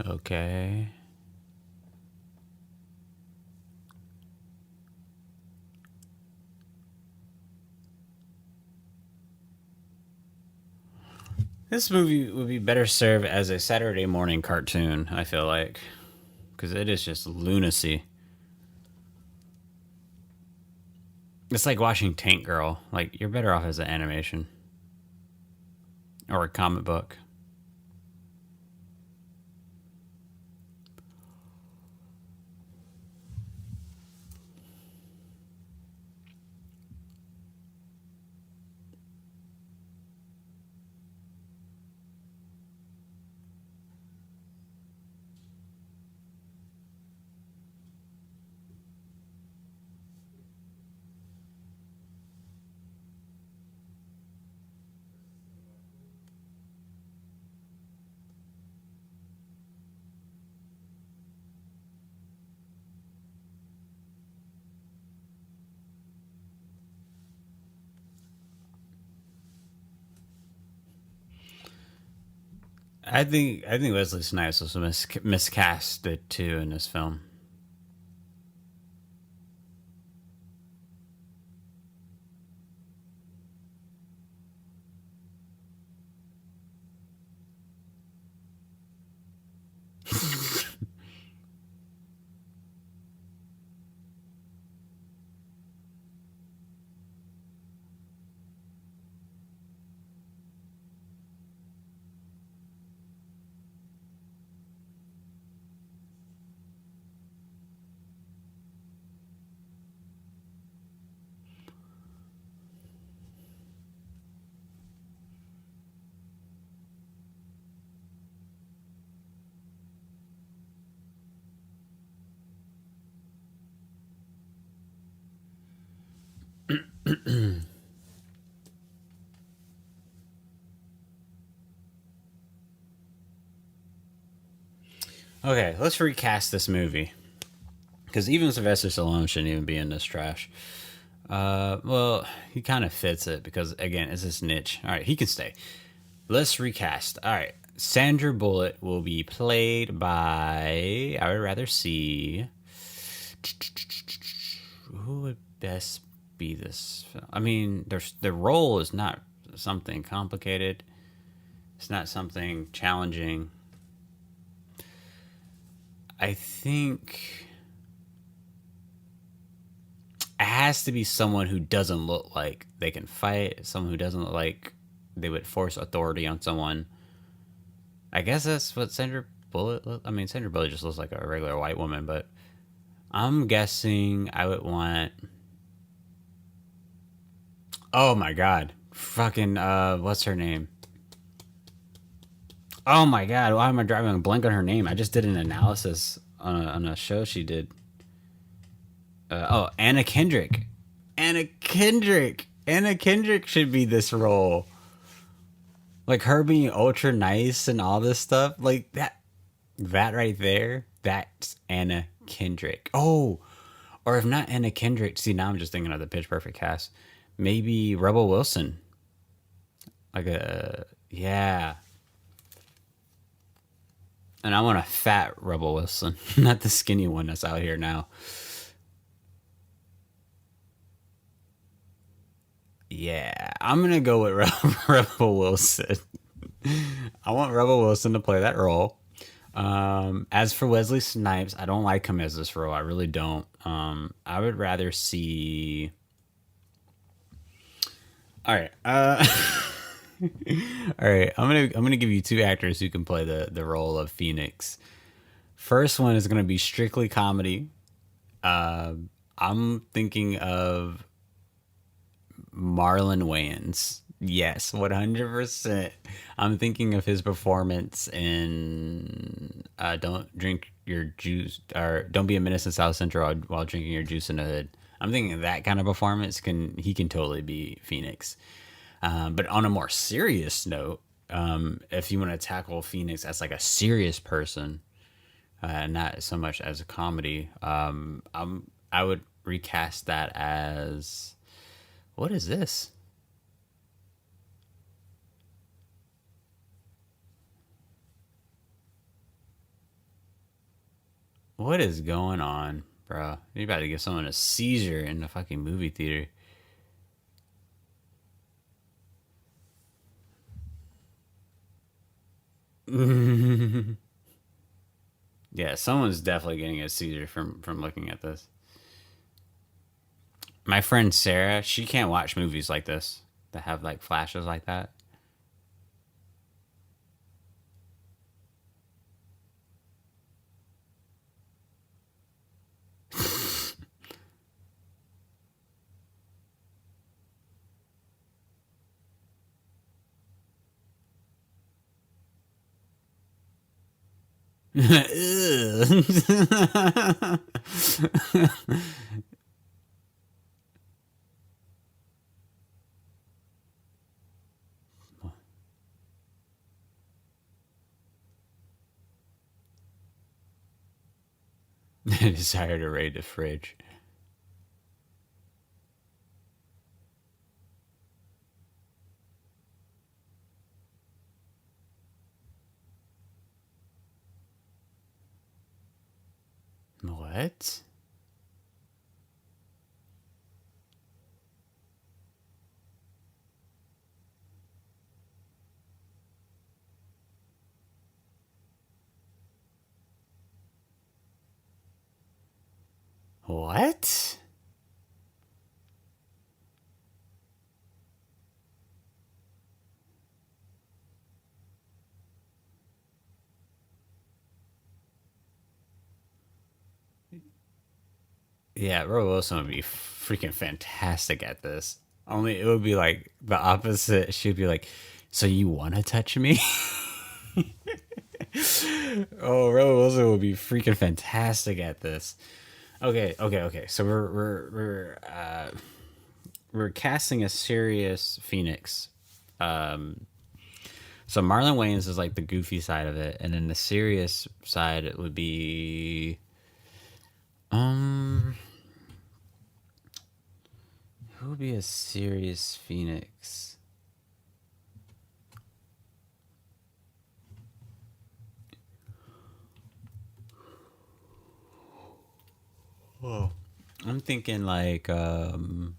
Okay. This movie would be better served as a Saturday morning cartoon, I feel like. Because it is just lunacy. It's like watching Tank Girl. Like, you're better off as an animation. Or a comic book. I think Wesley Snipes was miscasted too in this film. Okay, let's recast this movie. Because even Sylvester Stallone shouldn't even be in this trash. Well, he kind of fits it because, again, it's his niche. All right, he can stay. Let's recast. All right, Sandra Bullock will be played by. I would rather see. Who would best be this? I mean, their role is not something complicated. It's not something challenging. I think has to be someone who doesn't look like they can fight, someone who doesn't look like they would force authority on someone. I guess that's what Sandra Bullock. I mean, Sandra Bullock just looks like a regular white woman, but I'm guessing I would want. Oh my god, fucking what's her name? Oh my god, why am I driving a blank on her name? I just did an analysis on a show she did. Anna Kendrick. Anna Kendrick. Anna Kendrick should be this role. Like her being ultra nice and all this stuff. Like that right there, that's Anna Kendrick. Oh, or if not Anna Kendrick, see now I'm just thinking of the Pitch Perfect cast. Maybe Rebel Wilson. Like a yeah. And I want a fat Rebel Wilson, not the skinny one that's out here now. Yeah, I'm gonna go with Rebel Wilson. I want Rebel Wilson to play that role. As for Wesley Snipes, I don't like him as this role. I really don't. I would rather see. All right. All right. I'm gonna give you two actors who can play the role of Phoenix. First one is gonna be strictly comedy. I'm thinking of Marlon Wayans. Yes, 100%. I'm thinking of his performance in "Don't Drink Your Juice" or "Don't Be a Menace in South Central while drinking your juice in the hood." I'm thinking of that kind of performance. He can totally be Phoenix. But on a more serious note, if you want to tackle Phoenix as like a serious person, not so much as a comedy, I would recast that as what is this? What is going on, bro? You're about to give someone a seizure in the fucking movie theater. Yeah, someone's definitely getting a seizure from looking at this. My friend Sarah, she can't watch movies like this that have like flashes like that. Desire to raid the fridge. What? What? Yeah, Ro Wilson would be freaking fantastic at this. Only it would be like the opposite. She'd be like, "So you want to touch me?" Oh, Ro Wilson would be freaking fantastic at this. Okay. So we're casting a serious Phoenix. So Marlon Wayans is like the goofy side of it, and then the serious side it would be um who would be a serious Phoenix? Oh, I'm thinking like and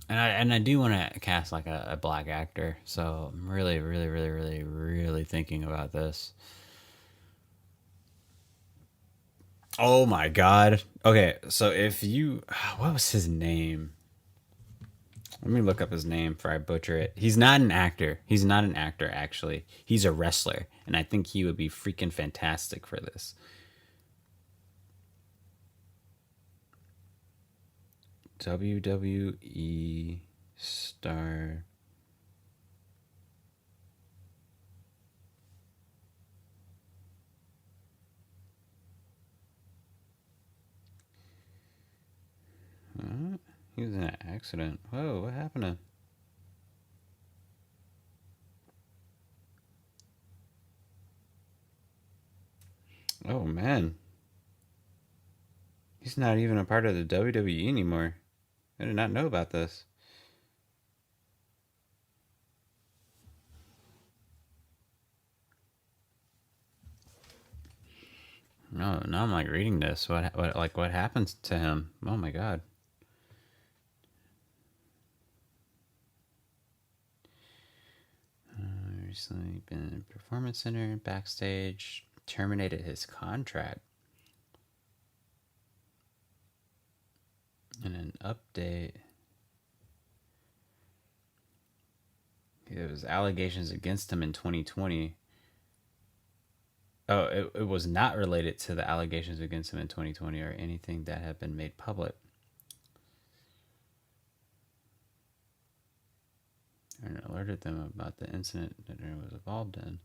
I do want to cast like a black actor, so I'm really thinking about this. Oh my god. Okay, so if you, what was his name? Let me look up his name before I butcher it. He's not an actor. He's not an actor, actually. He's a wrestler, and I think he would be freaking fantastic for this. WWE star. What? He was in an accident. Whoa, what happened to? Oh man, he's not even a part of the WWE anymore. I did not know about this. No, now I'm like reading this. What happens to him? Oh my god. Recently been in a performance center backstage. Terminated his contract. In an update, there was allegations against him in 2020. Oh, it was not related to the allegations against him in 2020 or anything that had been made public. And alerted them about the incident that it was involved in.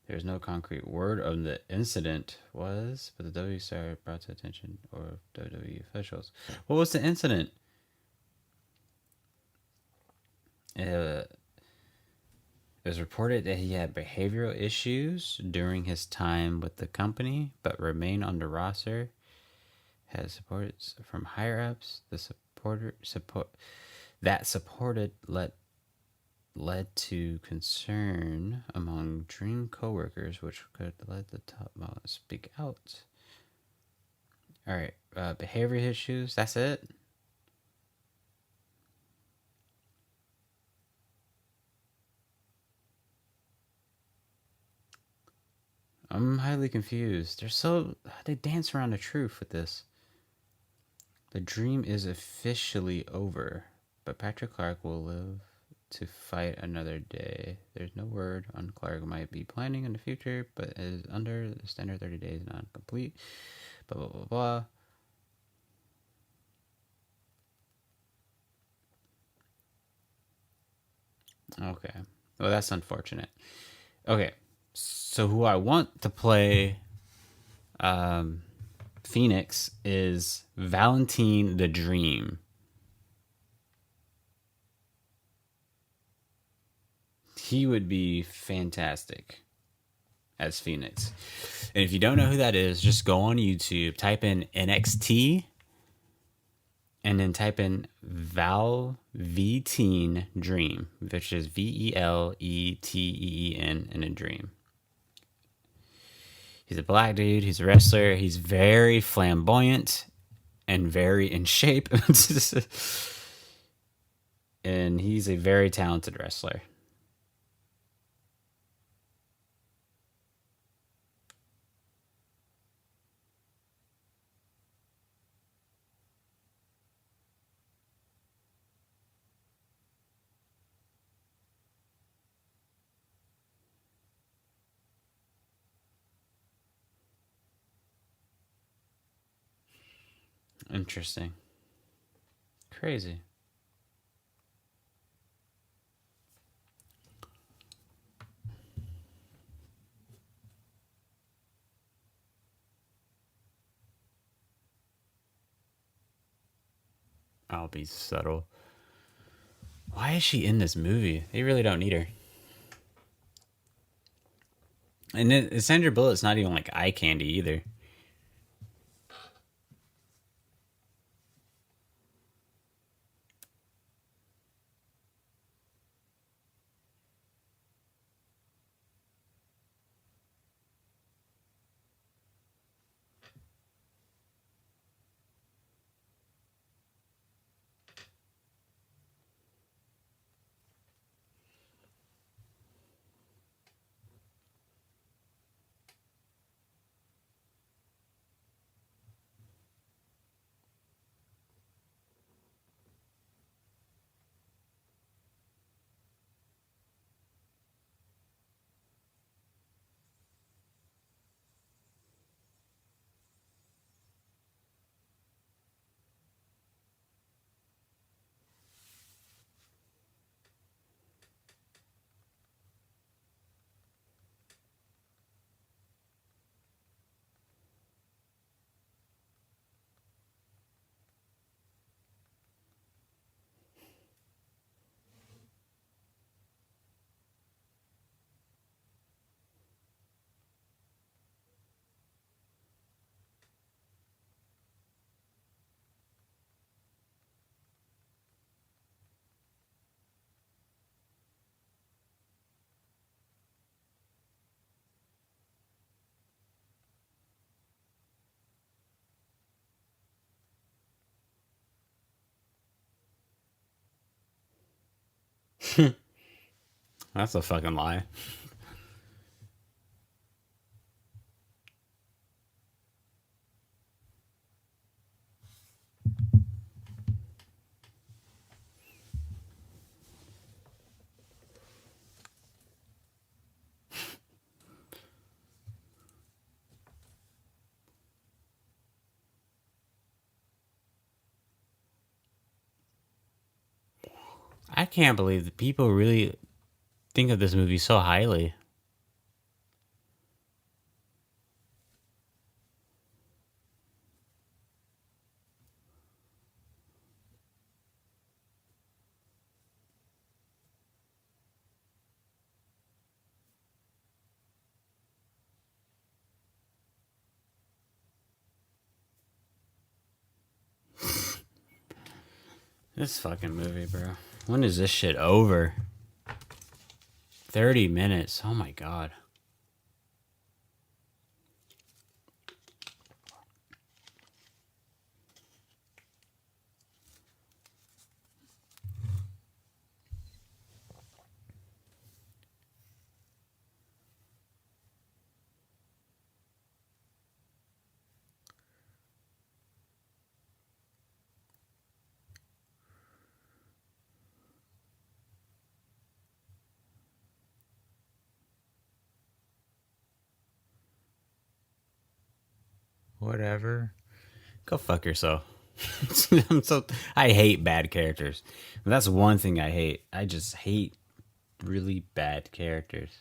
There's no concrete word on the incident was, but the W star brought to attention or WWE officials. What was the incident? It was reported that he had behavioral issues during his time with the company, but remained on the roster. Has support from higher ups. The support that supported led to concern among Dream coworkers, which could lead the top to speak out. All right, behavior issues. That's it. I'm highly confused. They dance around the truth with this. The dream is officially over, but Patrick Clark will live to fight another day. There's no word on Clark might be planning in the future, but is under the standard 30 days not complete. Blah blah blah blah. Okay. Well, that's unfortunate. Okay. So who I want to play Phoenix is Valentine the Dream. He would be fantastic as Phoenix. And if you don't know who that is, just go on YouTube, type in NXT, and then type in Valentine Dream, which is VELETEEN in a dream. He's a black dude. He's a wrestler. He's very flamboyant and very in shape. And he's a very talented wrestler. Interesting. Crazy. I'll be subtle. Why is she in this movie? They really don't need her. And then Sandra Bullock's not even like eye candy either. That's a fucking lie. I can't believe that people really think of this movie so highly. This fucking movie, bro. When is this shit over? 30 minutes. Oh my god. Whatever. Go fuck yourself. I hate bad characters. That's one thing I hate. I just hate really bad characters.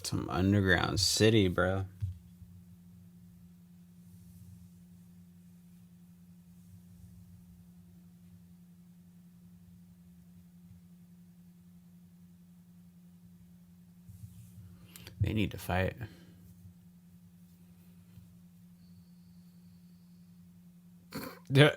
Some underground city, bro. They need to fight. Yeah.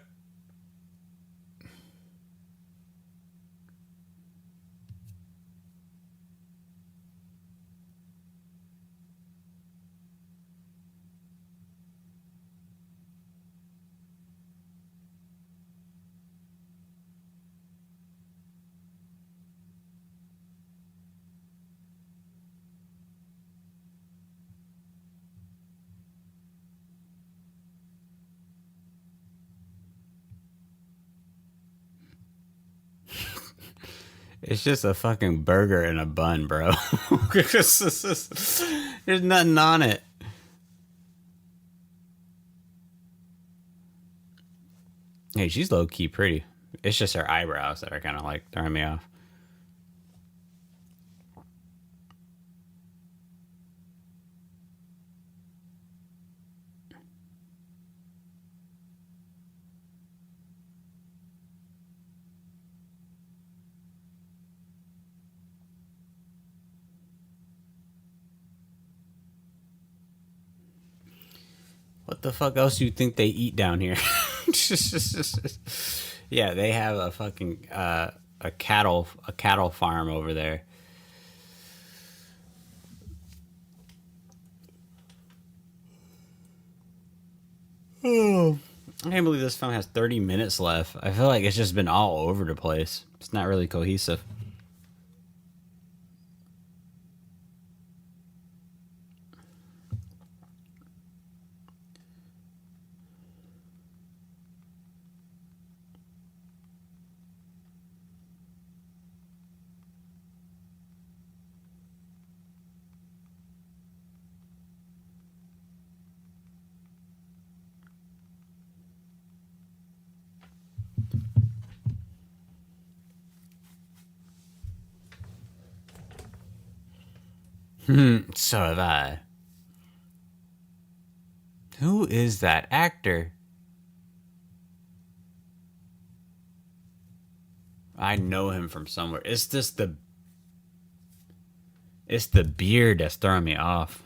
It's just a fucking burger and a bun, bro. There's nothing on it. Hey, she's low key pretty. It's just her eyebrows that are kind of like throwing me off. What the fuck else do you think they eat down here? Yeah, they have a fucking a cattle farm over there. Oh, I can't believe this film has 30 minutes left. I feel like it's just been all over the place. It's not really cohesive. So have I. Who is that actor? I know him from somewhere. It's the beard that's throwing me off.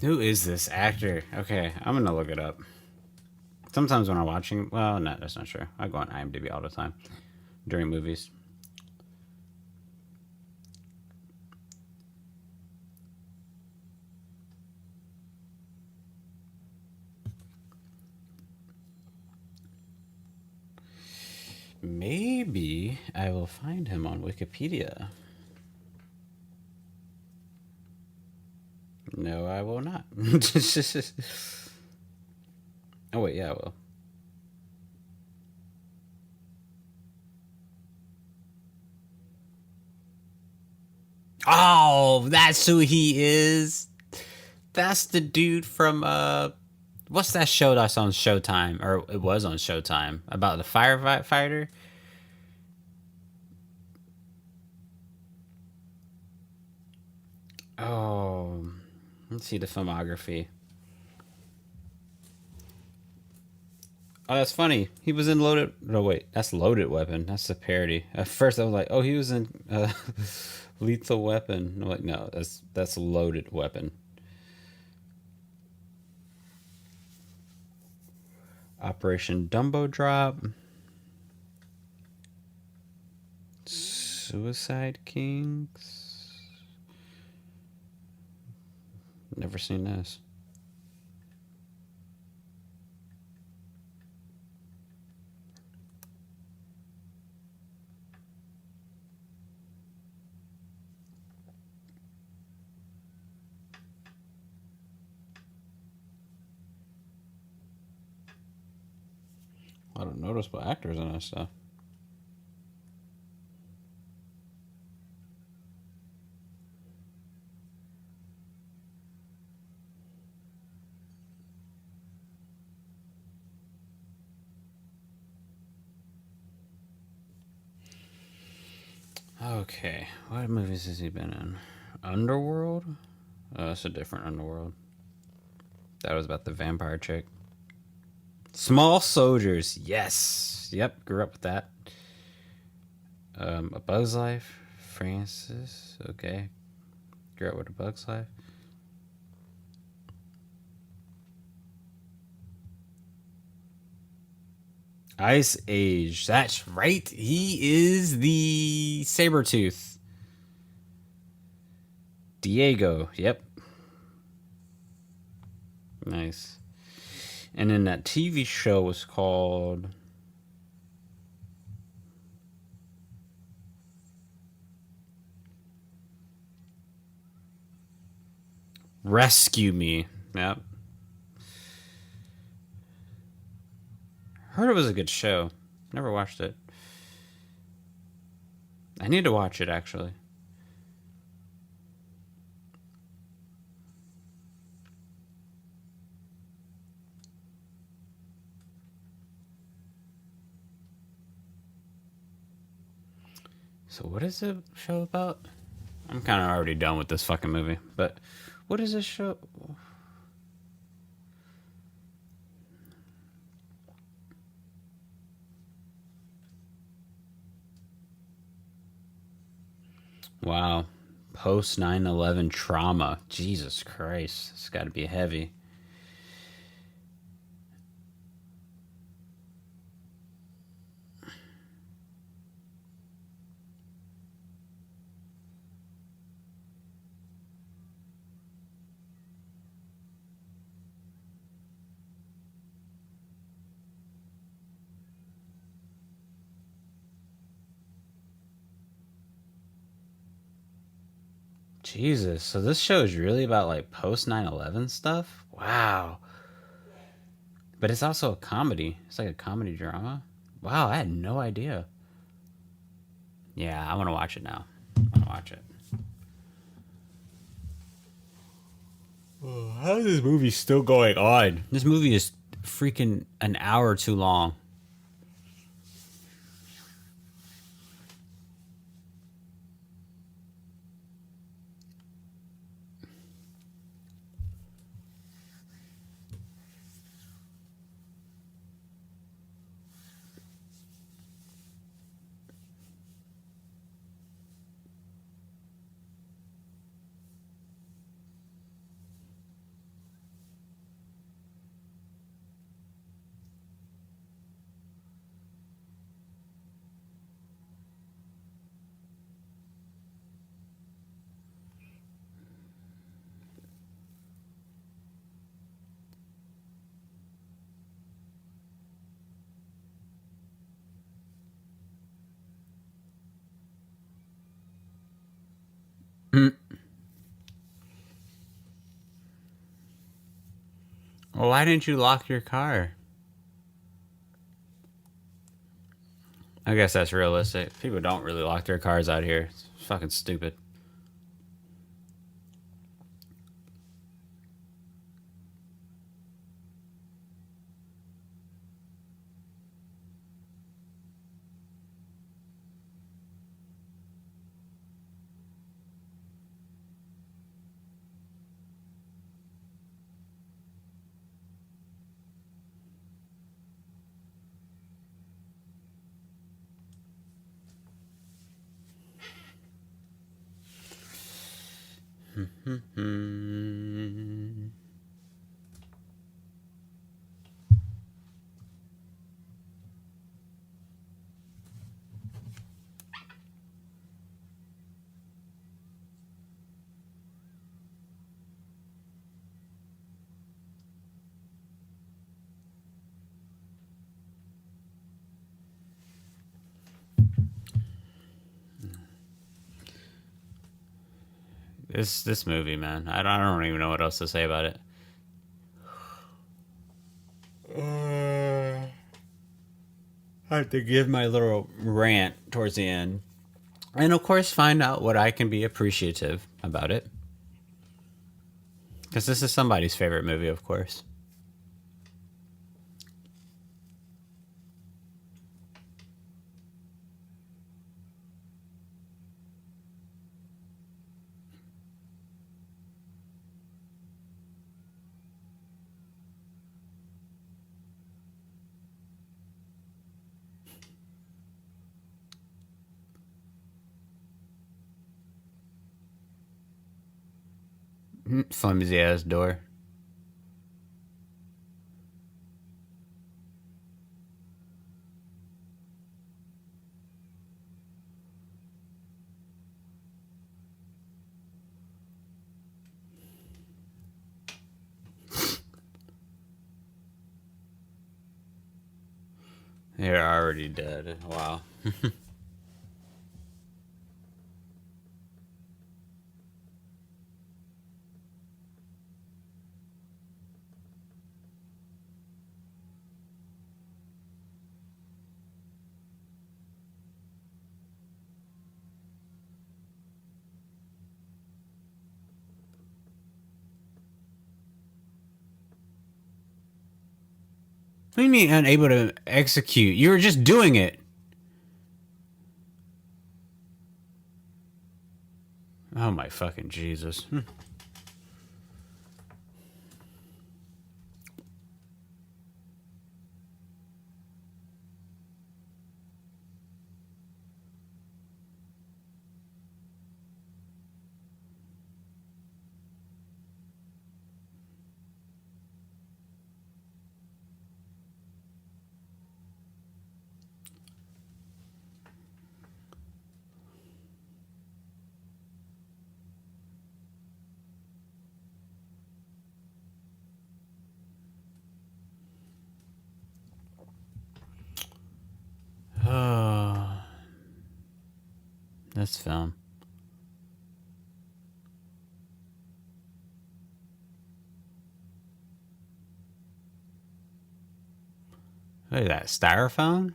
Who is this actor? Okay, I'm gonna look it up. Sometimes when I'm watching, well, no, that's not true. I go on IMDb all the time during movies. Maybe I will find him on Wikipedia. No, I will not. Oh, wait, yeah, I will. Oh, that's who he is. That's the dude from, what's that show that's on Showtime? Or it was on Showtime about the firefighter? Oh, let's see the filmography. Oh, that's funny. He was in Loaded. No, wait, that's Loaded Weapon. That's the parody. At first, I was like, oh, he was in Lethal Weapon. No, like, no, that's Loaded Weapon. Operation Dumbo Drop. Suicide Kings. Never seen this. A lot of noticeable actors in this stuff. Okay, what movies has he been in? Underworld? Oh, that's a different Underworld. That was about the vampire chick. Small Soldiers. Yes. Yep, grew up with that. A Bug's Life. Francis. Okay. Grew up with A Bug's Life. Ice Age. That's right. He is the Sabretooth. Diego. Yep. Nice. And then that TV show was called Rescue Me. Yep. Heard it was a good show. Never watched it. I need to watch it, actually. So what is the show about? I'm kind of already done with this fucking movie. But what is this show? Wow. Post 9/11 trauma. Jesus Christ. It's got to be heavy. Jesus. So this show is really about like post 9/11 stuff? Wow. But it's also a comedy. It's like a comedy drama. Wow, I had no idea. Yeah, I want to watch it now. I want to watch it. How is this movie still going on? This movie is freaking an hour too long. Well, why didn't you lock your car? I guess that's realistic. People don't really lock their cars out here. It's fucking stupid. This movie, man. I don't even know what else to say about it. I have to give my little rant towards the end. And of course, find out what I can be appreciative about it. Because this is somebody's favorite movie, of course. Flimsy ass door. They're already dead. Wow. What do you mean unable to execute? You were just doing it. Oh my fucking Jesus. this film. What is that? Styrofoam?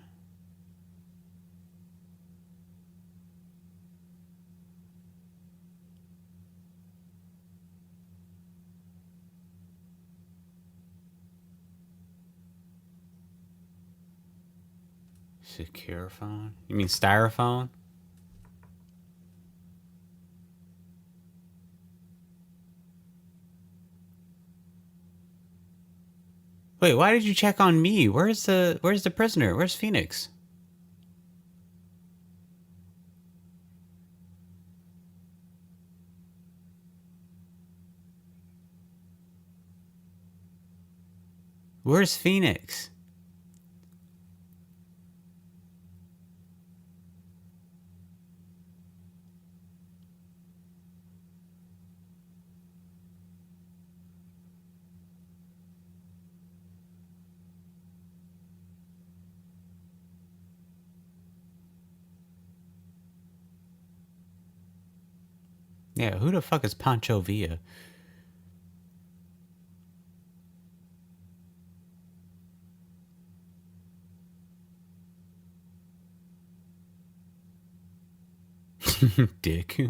Secure phone? You mean styrofoam? Wait, why did you check on me? Where's the prisoner? Where's Phoenix? Where's Phoenix? Yeah, who the fuck is Pancho Villa? Dick.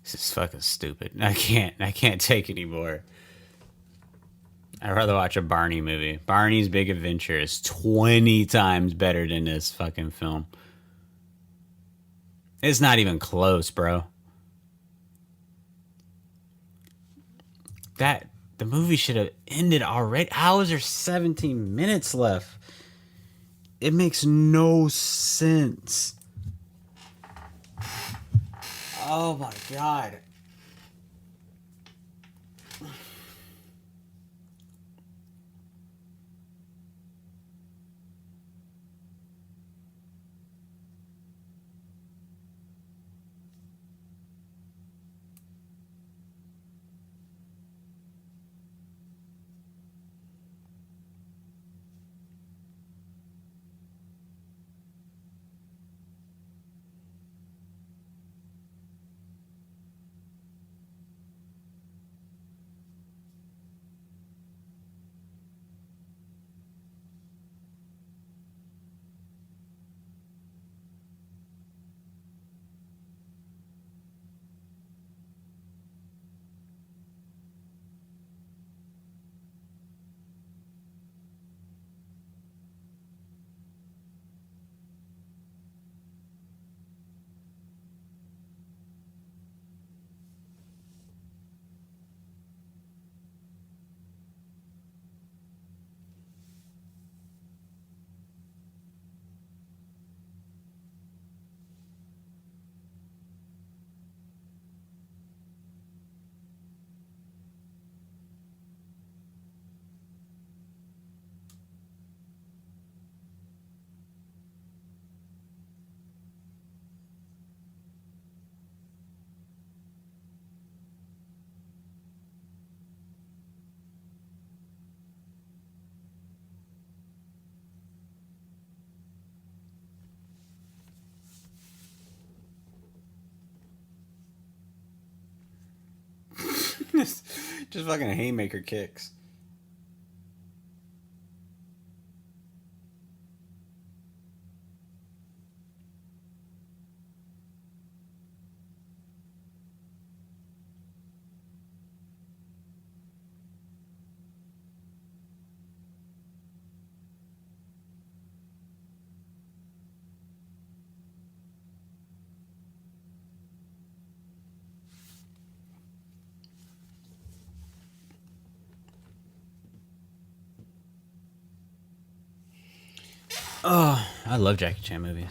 This is fucking stupid. I can't take anymore. I'd rather watch a Barney movie. Barney's Big Adventure is 20 times better than this fucking film. It's not even close, bro. The movie should have ended already. How is there 17 minutes left? It makes no sense. Oh my god. Just fucking haymaker kicks. Oh, I love Jackie Chan movies.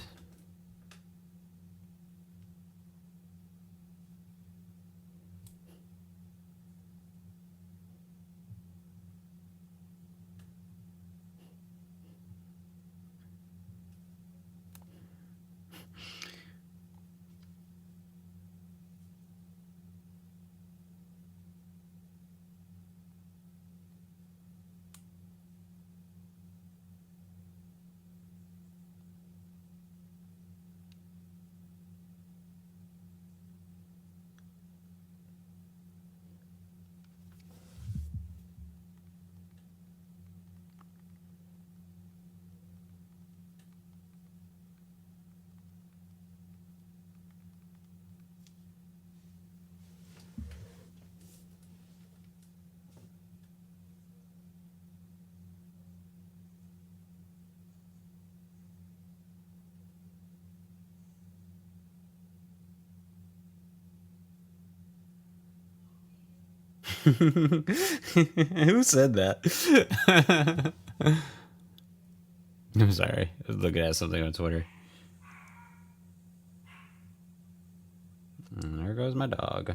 Who said that? I'm sorry. I was looking at something on Twitter. And there goes my dog.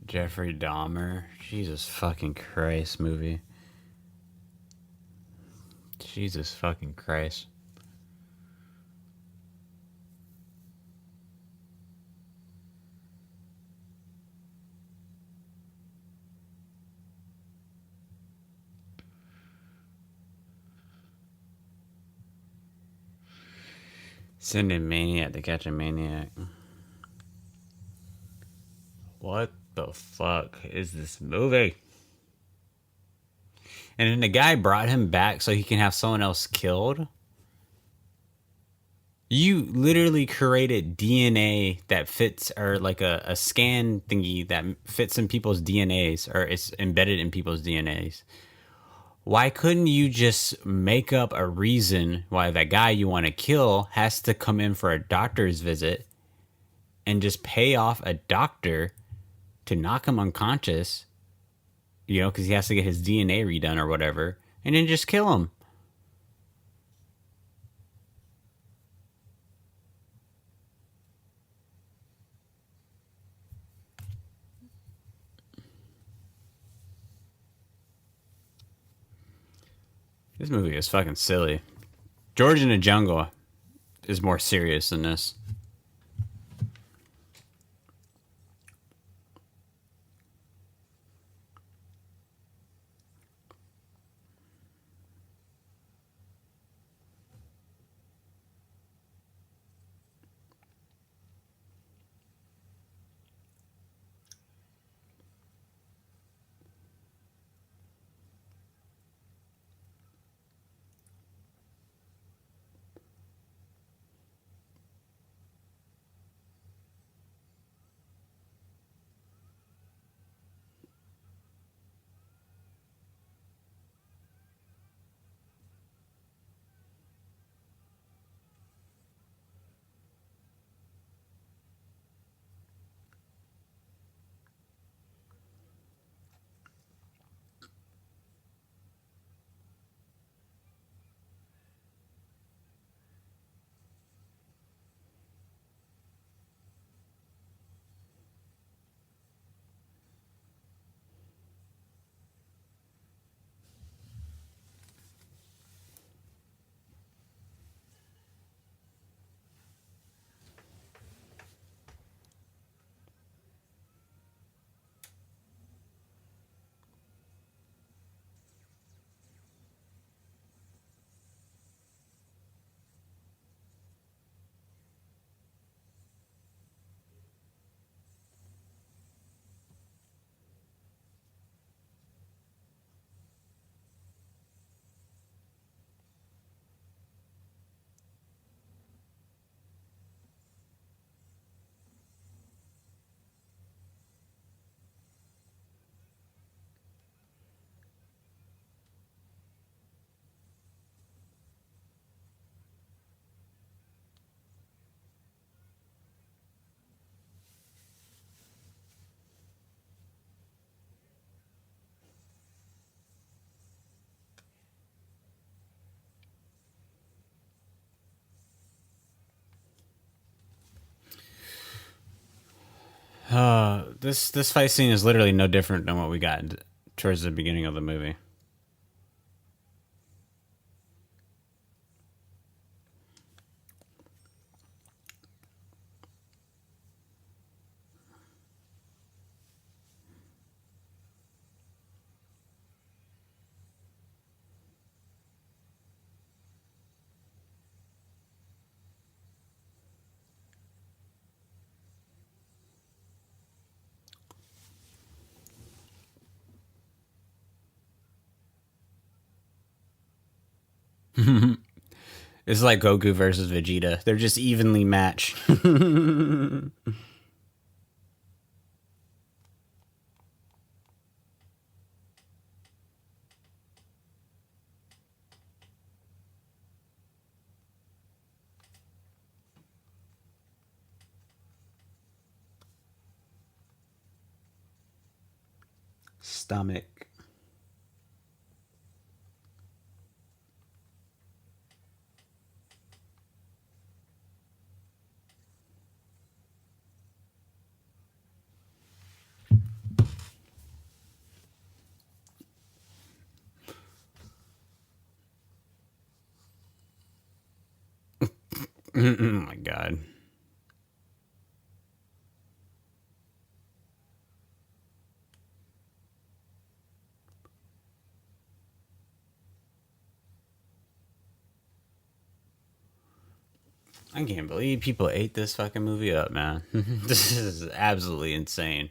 Jeffrey Dahmer. Jesus fucking Christ movie. Jesus fucking Christ. Send a maniac to catch a maniac. What the fuck is this movie? And then the guy brought him back so he can have someone else killed. You literally created DNA that fits, or like a scan thingy that fits in people's DNAs, or it's embedded in people's DNAs. Why couldn't you just make up a reason why that guy you want to kill has to come in for a doctor's visit and just pay off a doctor to knock him unconscious, you know, because he has to get his DNA redone or whatever, and then just kill him? This movie is fucking silly. George in the Jungle is more serious than this. This fight scene is literally no different than what we got towards the beginning of the movie. It's like Goku versus Vegeta. They're just evenly matched. stomach. Oh my god. I can't believe people ate this fucking movie up, man. This is absolutely insane.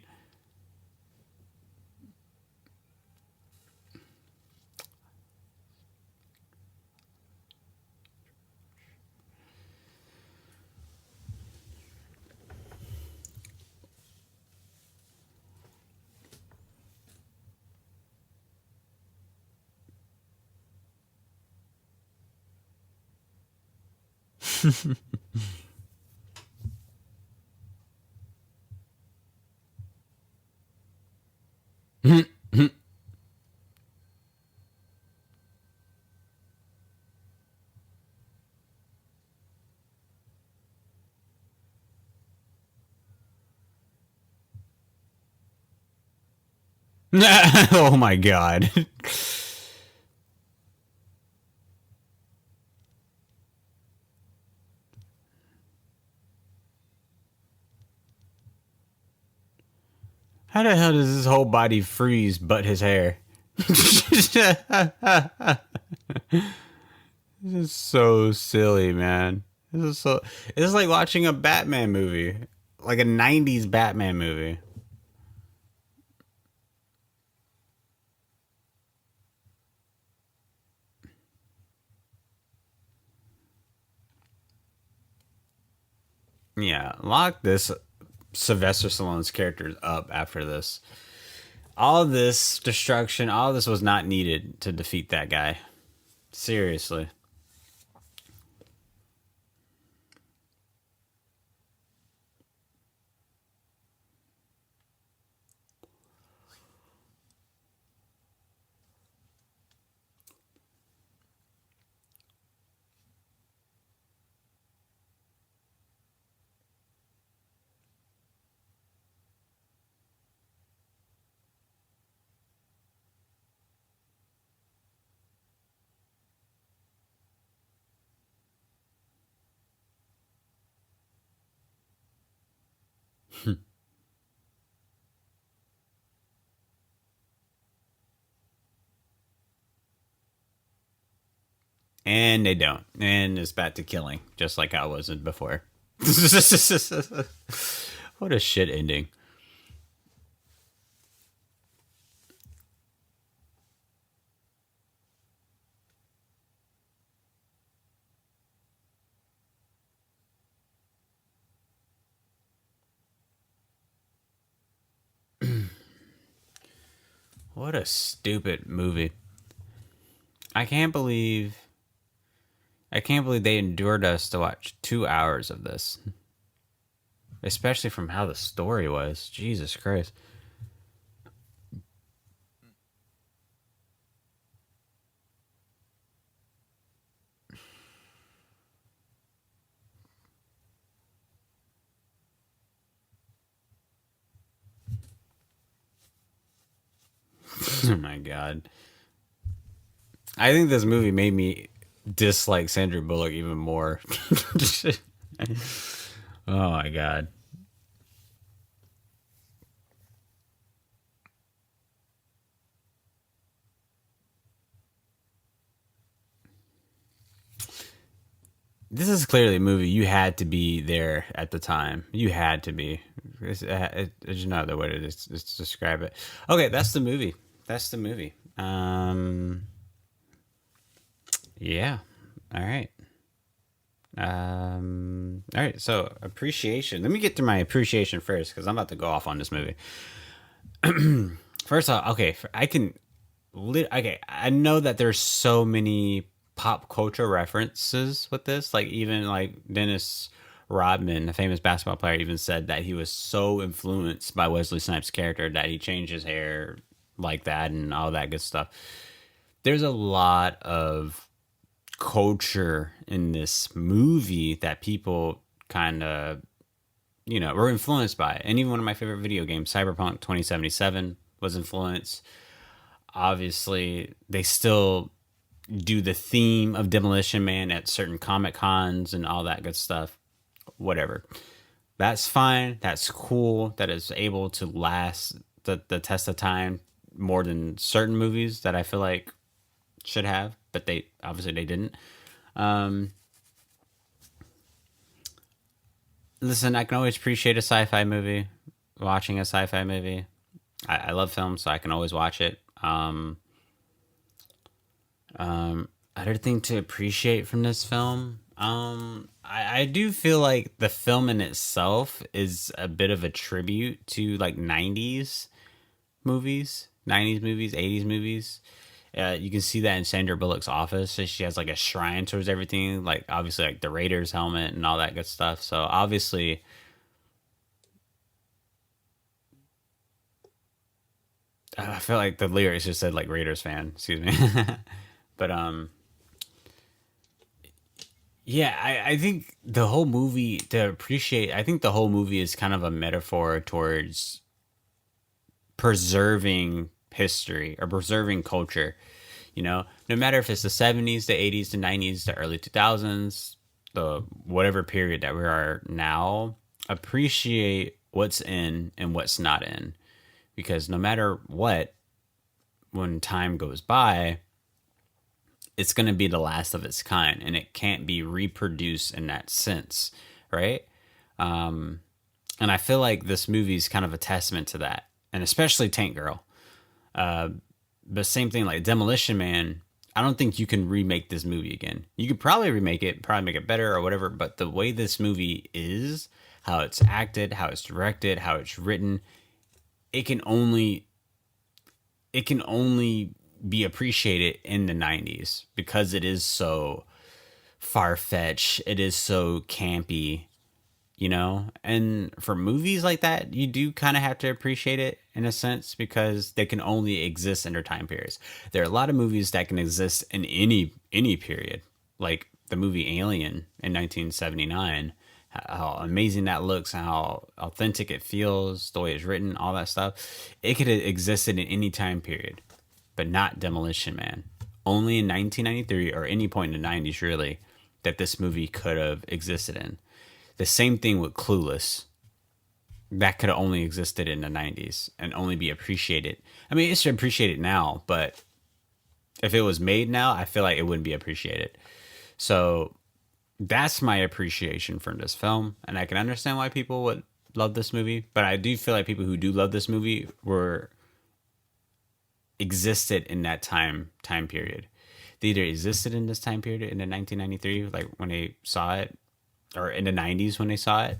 Oh my god. How the hell does his whole body freeze but his hair? This is so silly, man. This is like watching a Batman movie. Like a 90s Batman movie. Yeah, lock this Sylvester Stallone's characters up after this. All this destruction, all this was not needed to defeat that guy. Seriously. And they don't. And it's back to killing, just like I wasn't before. What a shit ending. What a stupid movie. I can't believe they endured us to watch 2 hours of this. Especially from how the story was. Jesus Christ. Oh my god. I think this movie made me dislike Sandra Bullock even more. Oh my god. This is clearly a movie you had to be there at the time. You had to be. There's no other way to describe it. Okay, that's the movie. That's the movie. Yeah. All right. All right. So appreciation. Let me get to my appreciation first because I'm about to go off on this movie. First off, okay, okay, I know that there's so many pop culture references with this. Like even like Dennis Rodman, a famous basketball player, even said that he was so influenced by Wesley Snipes' character that he changed his hair like that and all that good stuff. There's a lot of culture in this movie that people kind of, were influenced by. And even one of my favorite video games, Cyberpunk 2077, was influenced. Obviously, they still do the theme of Demolition Man at certain Comic Cons and all that good stuff. Whatever. That's fine. That's cool. That is able to last the test of time more than certain movies that I feel like should have, but they didn't. Listen, I can always appreciate a sci-fi movie. Watching a sci-fi movie, I love films, so I can always watch it. Other thing to appreciate from this film, I do feel like the film in itself is a bit of a tribute to like 90s movies, 80s movies. You can see that in Sandra Bullock's office. So she has like a shrine towards everything, like obviously like the Raiders helmet and all that good stuff. So obviously, I feel like the lyrics just said like Raiders fan. Excuse me, but yeah, I think the whole movie to appreciate. I think the whole movie is kind of a metaphor towards preserving history or preserving culture. No matter if it's the 70s, the 80s, the 90s, the early 2000s, the whatever period that we are now, appreciate what's in and what's not in. Because no matter what, when time goes by, it's going to be the last of its kind and it can't be reproduced in that sense, right? And I feel like this movie is kind of a testament to that, and especially Tank Girl. But same thing like Demolition Man, I don't think you can remake this movie again. You could probably remake it, probably make it better or whatever, but the way this movie is, how it's acted, how it's directed, how it's written, it can only be appreciated in the 90s because it is so far-fetched, it is so campy, and for movies like that, you do kind of have to appreciate it in a sense because they can only exist in their time periods. There are a lot of movies that can exist in any period, like the movie Alien in 1979, how amazing that looks and how authentic it feels, the way it's written, all that stuff. It could have existed in any time period, but not Demolition Man. Only in 1993 or any point in the 90s, really, that this movie could have existed in. The same thing with Clueless. That could have only existed in the 90s and only be appreciated. I mean, it's appreciated now, but if it was made now, I feel like it wouldn't be appreciated. So that's my appreciation for this film. And I can understand why people would love this movie. But I do feel like people who do love this movie existed in that time period. They either existed in this time period in the 1993, like when they saw it, or in the 90s when they saw it,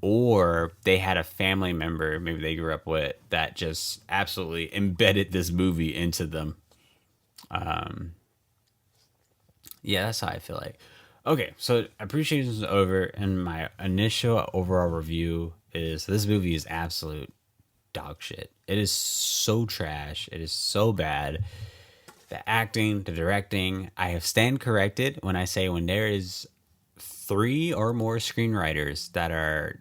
or they had a family member maybe they grew up with that just absolutely embedded this movie into them. Yeah, that's how I feel like. Okay, so appreciation is over, and my initial overall review is this movie is absolute dog shit. It is so trash. It is so bad. The acting, the directing, I have stand corrected when I say when there is 3 or more screenwriters that are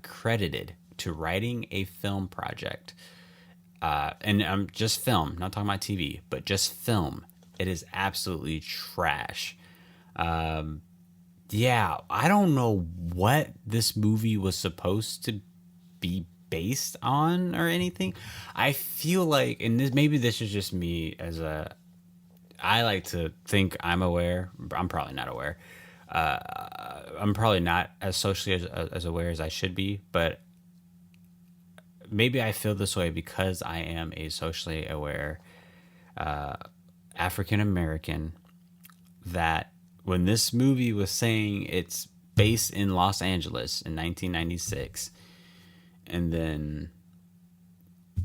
credited to writing a film project, and I'm just film, not talking about TV, but just film. It is absolutely trash. Yeah, I don't know what this movie was supposed to be based on or anything. I feel like, and this is just me I like to think I'm aware. I'm probably not aware. I'm probably not as socially as aware as I should be, but maybe I feel this way because I am a socially aware African American, that when this movie was saying it's based in Los Angeles in 1996, and then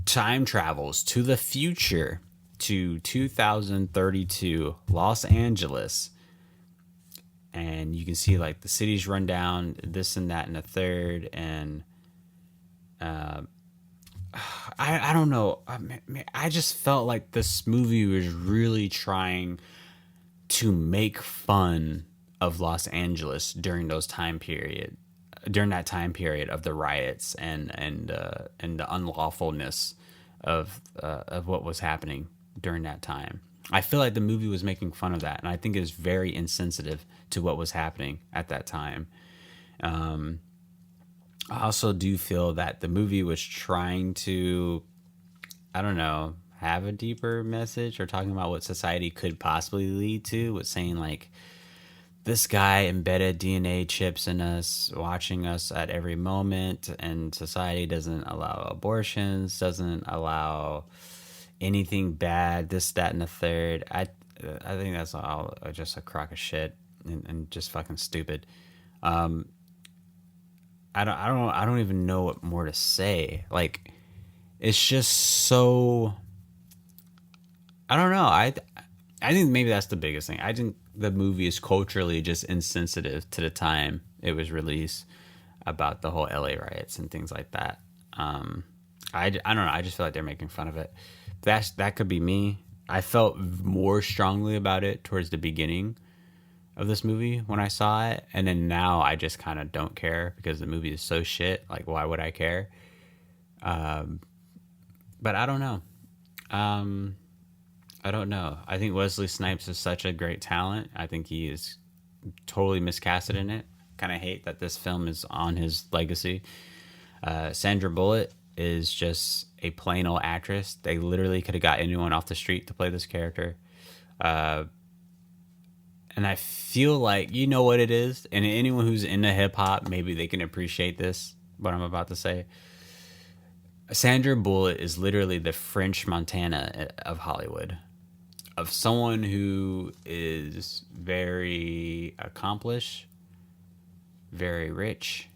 time travels to the future to 2032 Los Angeles, and you can see like the city's run down, this and that and the third, and I don't know. I just felt like this movie was really trying to make fun of Los Angeles during that time period of the riots and the unlawfulness of what was happening during that time. I feel like the movie was making fun of that, and I think it was very insensitive to what was happening at that time. I also do feel that the movie was trying to, I don't know, have a deeper message or talking about what society could possibly lead to, with saying like, this guy embedded DNA chips in us, watching us at every moment, and society doesn't allow abortions, doesn't allow anything bad, this, that, and the third. I think that's all just a crock of shit and just fucking stupid. I don't even know what more to say. Like, it's just so, I don't know. I think maybe that's the biggest thing. I think the movie is culturally just insensitive to the time it was released about the whole LA riots and things like that. I don't know. I just feel like they're making fun of it. That could be me. I felt more strongly about it towards the beginning of this movie when I saw it, and then now I just kind of don't care because the movie is so shit. Like, why would I care? But I don't know. I don't know. I think Wesley Snipes is such a great talent. I think he is totally miscasted in it. Kind of hate that this film is on his legacy. Sandra Bullock is just a plain old actress. They literally could have got anyone off the street to play this character. And I feel like, you know what it is, and anyone who's into hip hop, maybe they can appreciate this, what I'm about to say. Sandra Bullock is literally the French Montana of Hollywood, of someone who is very accomplished, very rich,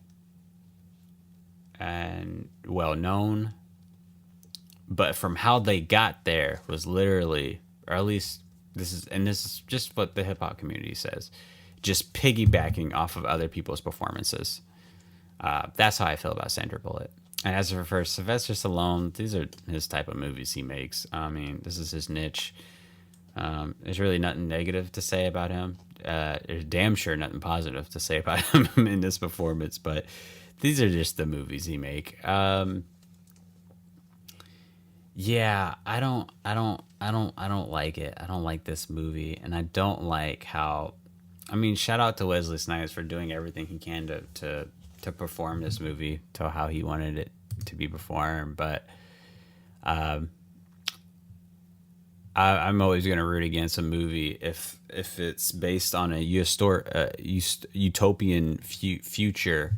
and well known. But from how they got there was literally, or at least this is just what the hip hop community says, just piggybacking off of other people's performances. That's how I feel about Sandra Bullock. And as for Sylvester Stallone, these are his type of movies he makes. I mean, this is his niche. There's really nothing negative to say about him. There's damn sure nothing positive to say about him in this performance. But these are just the movies he make. Yeah, I don't like it. I don't like this movie, and I don't like how. I mean, shout out to Wesley Snipes for doing everything he can to perform this movie to how he wanted it to be performed. But I'm always going to root against a movie if it's based on a utopian future,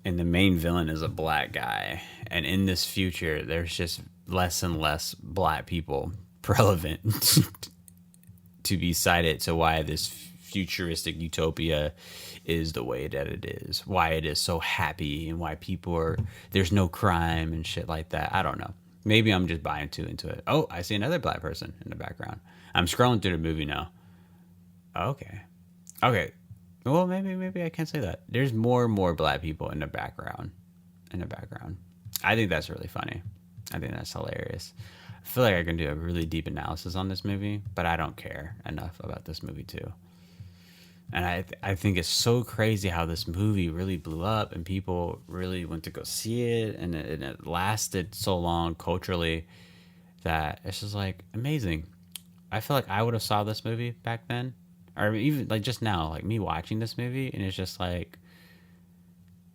and the main villain is a black guy, and in this future there's just less and less black people relevant to be cited to why this futuristic utopia is the way that it is, why it is so happy, and why there's no crime and shit like that. I don't know. Maybe I'm just buying too into it. Oh, I see another black person in the background. I'm scrolling through the movie now. Okay. Well, maybe I can't say that. There's more and more black people in the background. I think that's really funny. I think that's hilarious. I feel like I can do a really deep analysis on this movie, but I don't care enough about this movie too. And I think it's so crazy how this movie really blew up and people really went to go see it, and it lasted so long culturally that it's just like amazing. I feel like I would have saw this movie back then, or even like just now, like me watching this movie, and it's just like,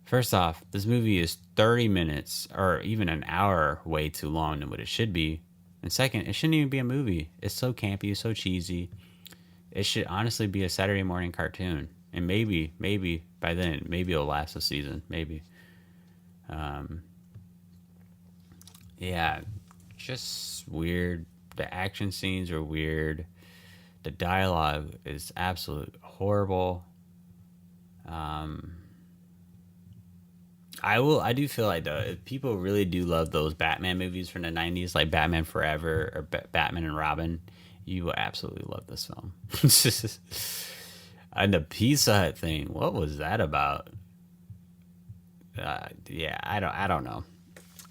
first off, this movie is 30 minutes or even an hour way too long than what it should be. And second, it shouldn't even be a movie. It's so campy, it's so cheesy. It should honestly be a Saturday morning cartoon. And maybe by then, maybe it'll last a season. Maybe. Yeah, just weird. The action scenes are weird. The dialogue is absolute horrible. I do feel like, though, if people really do love those Batman movies from the 90s, like Batman Forever or Batman and Robin, you will absolutely love this film. And the Pizza Hut thing, what was that about? Yeah, I don't know.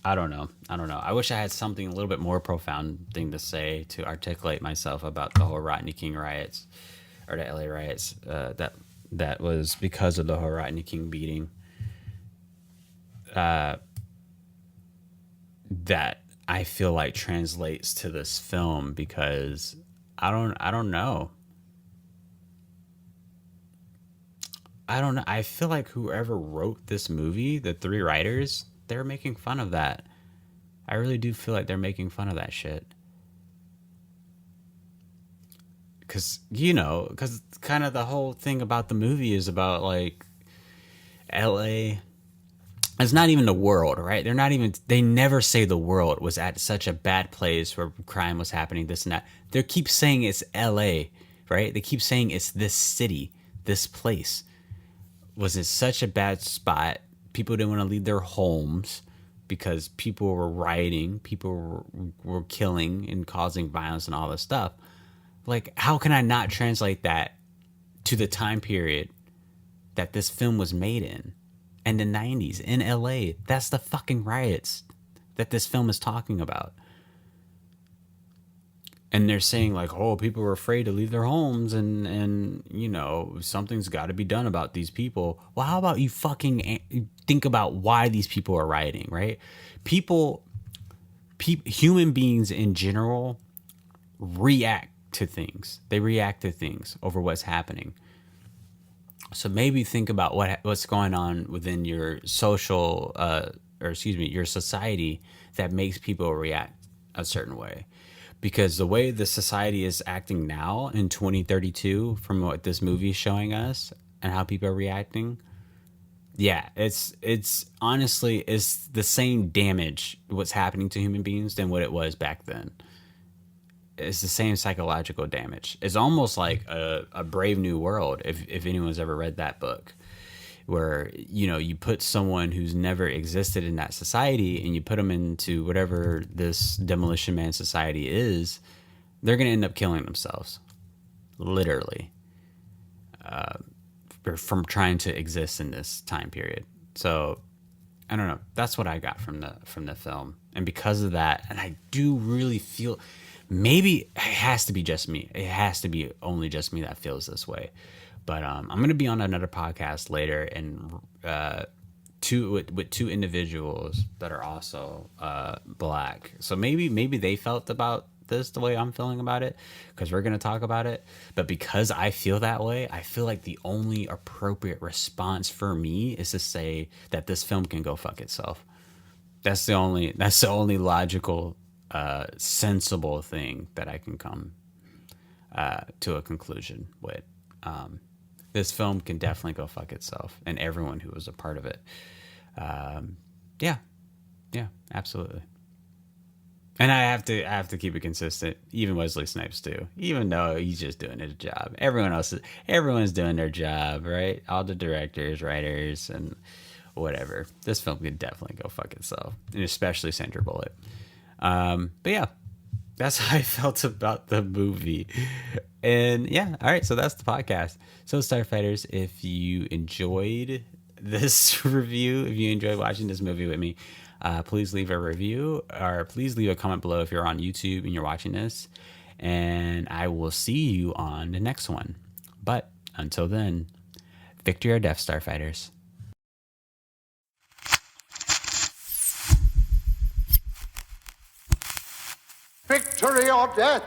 I don't know. I don't know. I wish I had something a little bit more profound thing to say to articulate myself about the whole Rodney King riots or the LA riots. That was because of the whole Rodney King beating. That I feel like translates to this film because I don't know. I don't know. I feel like whoever wrote this movie, the three writers, they're making fun of that. I really do feel like they're making fun of that shit. Because kind of the whole thing about the movie is about like LA. It's not even the world, right? They never say the world was at such a bad place where crime was happening, this and that. They keep saying it's LA, right? They keep saying it's this city, this place was in such a bad spot. People didn't want to leave their homes because people were rioting, people were killing and causing violence and all this stuff. Like, how can I not translate that to the time period that this film was made in the 90s in LA? That's the fucking riots that this film is talking about. And they're saying like, oh, people were afraid to leave their homes and something's got to be done about these people. Well, how about you fucking think about why these people are rioting, right? Human beings in general react to things. They react to things over what's happening. So maybe think about what's going on within your your society that makes people react a certain way. Because the way the society is acting now in 2032, from what this movie is showing us and how people are reacting, yeah, it's honestly, it's the same damage what's happening to human beings than what it was back then. It's the same psychological damage. It's almost like a Brave New World, if anyone's ever read that book, where you put someone who's never existed in that society and you put them into whatever this Demolition Man society is, they're going to end up killing themselves, literally, from trying to exist in this time period. So I don't know. That's what I got from the film, and because of that, and I do really feel. Maybe it has to be just me. It has to be only just me that feels this way. But I'm going to be on another podcast later and with two individuals that are also black. So maybe they felt about this the way I'm feeling about it, because we're going to talk about it. But because I feel that way, I feel like the only appropriate response for me is to say that this film can go fuck itself. That's the only logical sensible thing that I can come to a conclusion with. This film can definitely go fuck itself, and everyone who was a part of it. Yeah, absolutely. And I have to keep it consistent. Even Wesley Snipes too, even though he's just doing his job. Everyone's doing their job, right? All the directors, writers, and whatever. This film could definitely go fuck itself, and especially Sandra Bullock. But yeah, that's how I felt about the movie. And yeah, all right, so that's the podcast. So Starfighters, if you enjoyed this review, if you enjoyed watching this movie with me, please leave a review, or please leave a comment below if you're on YouTube and you're watching this. And I will see you on the next one. But until then, victory or death, Starfighters. Victory or death!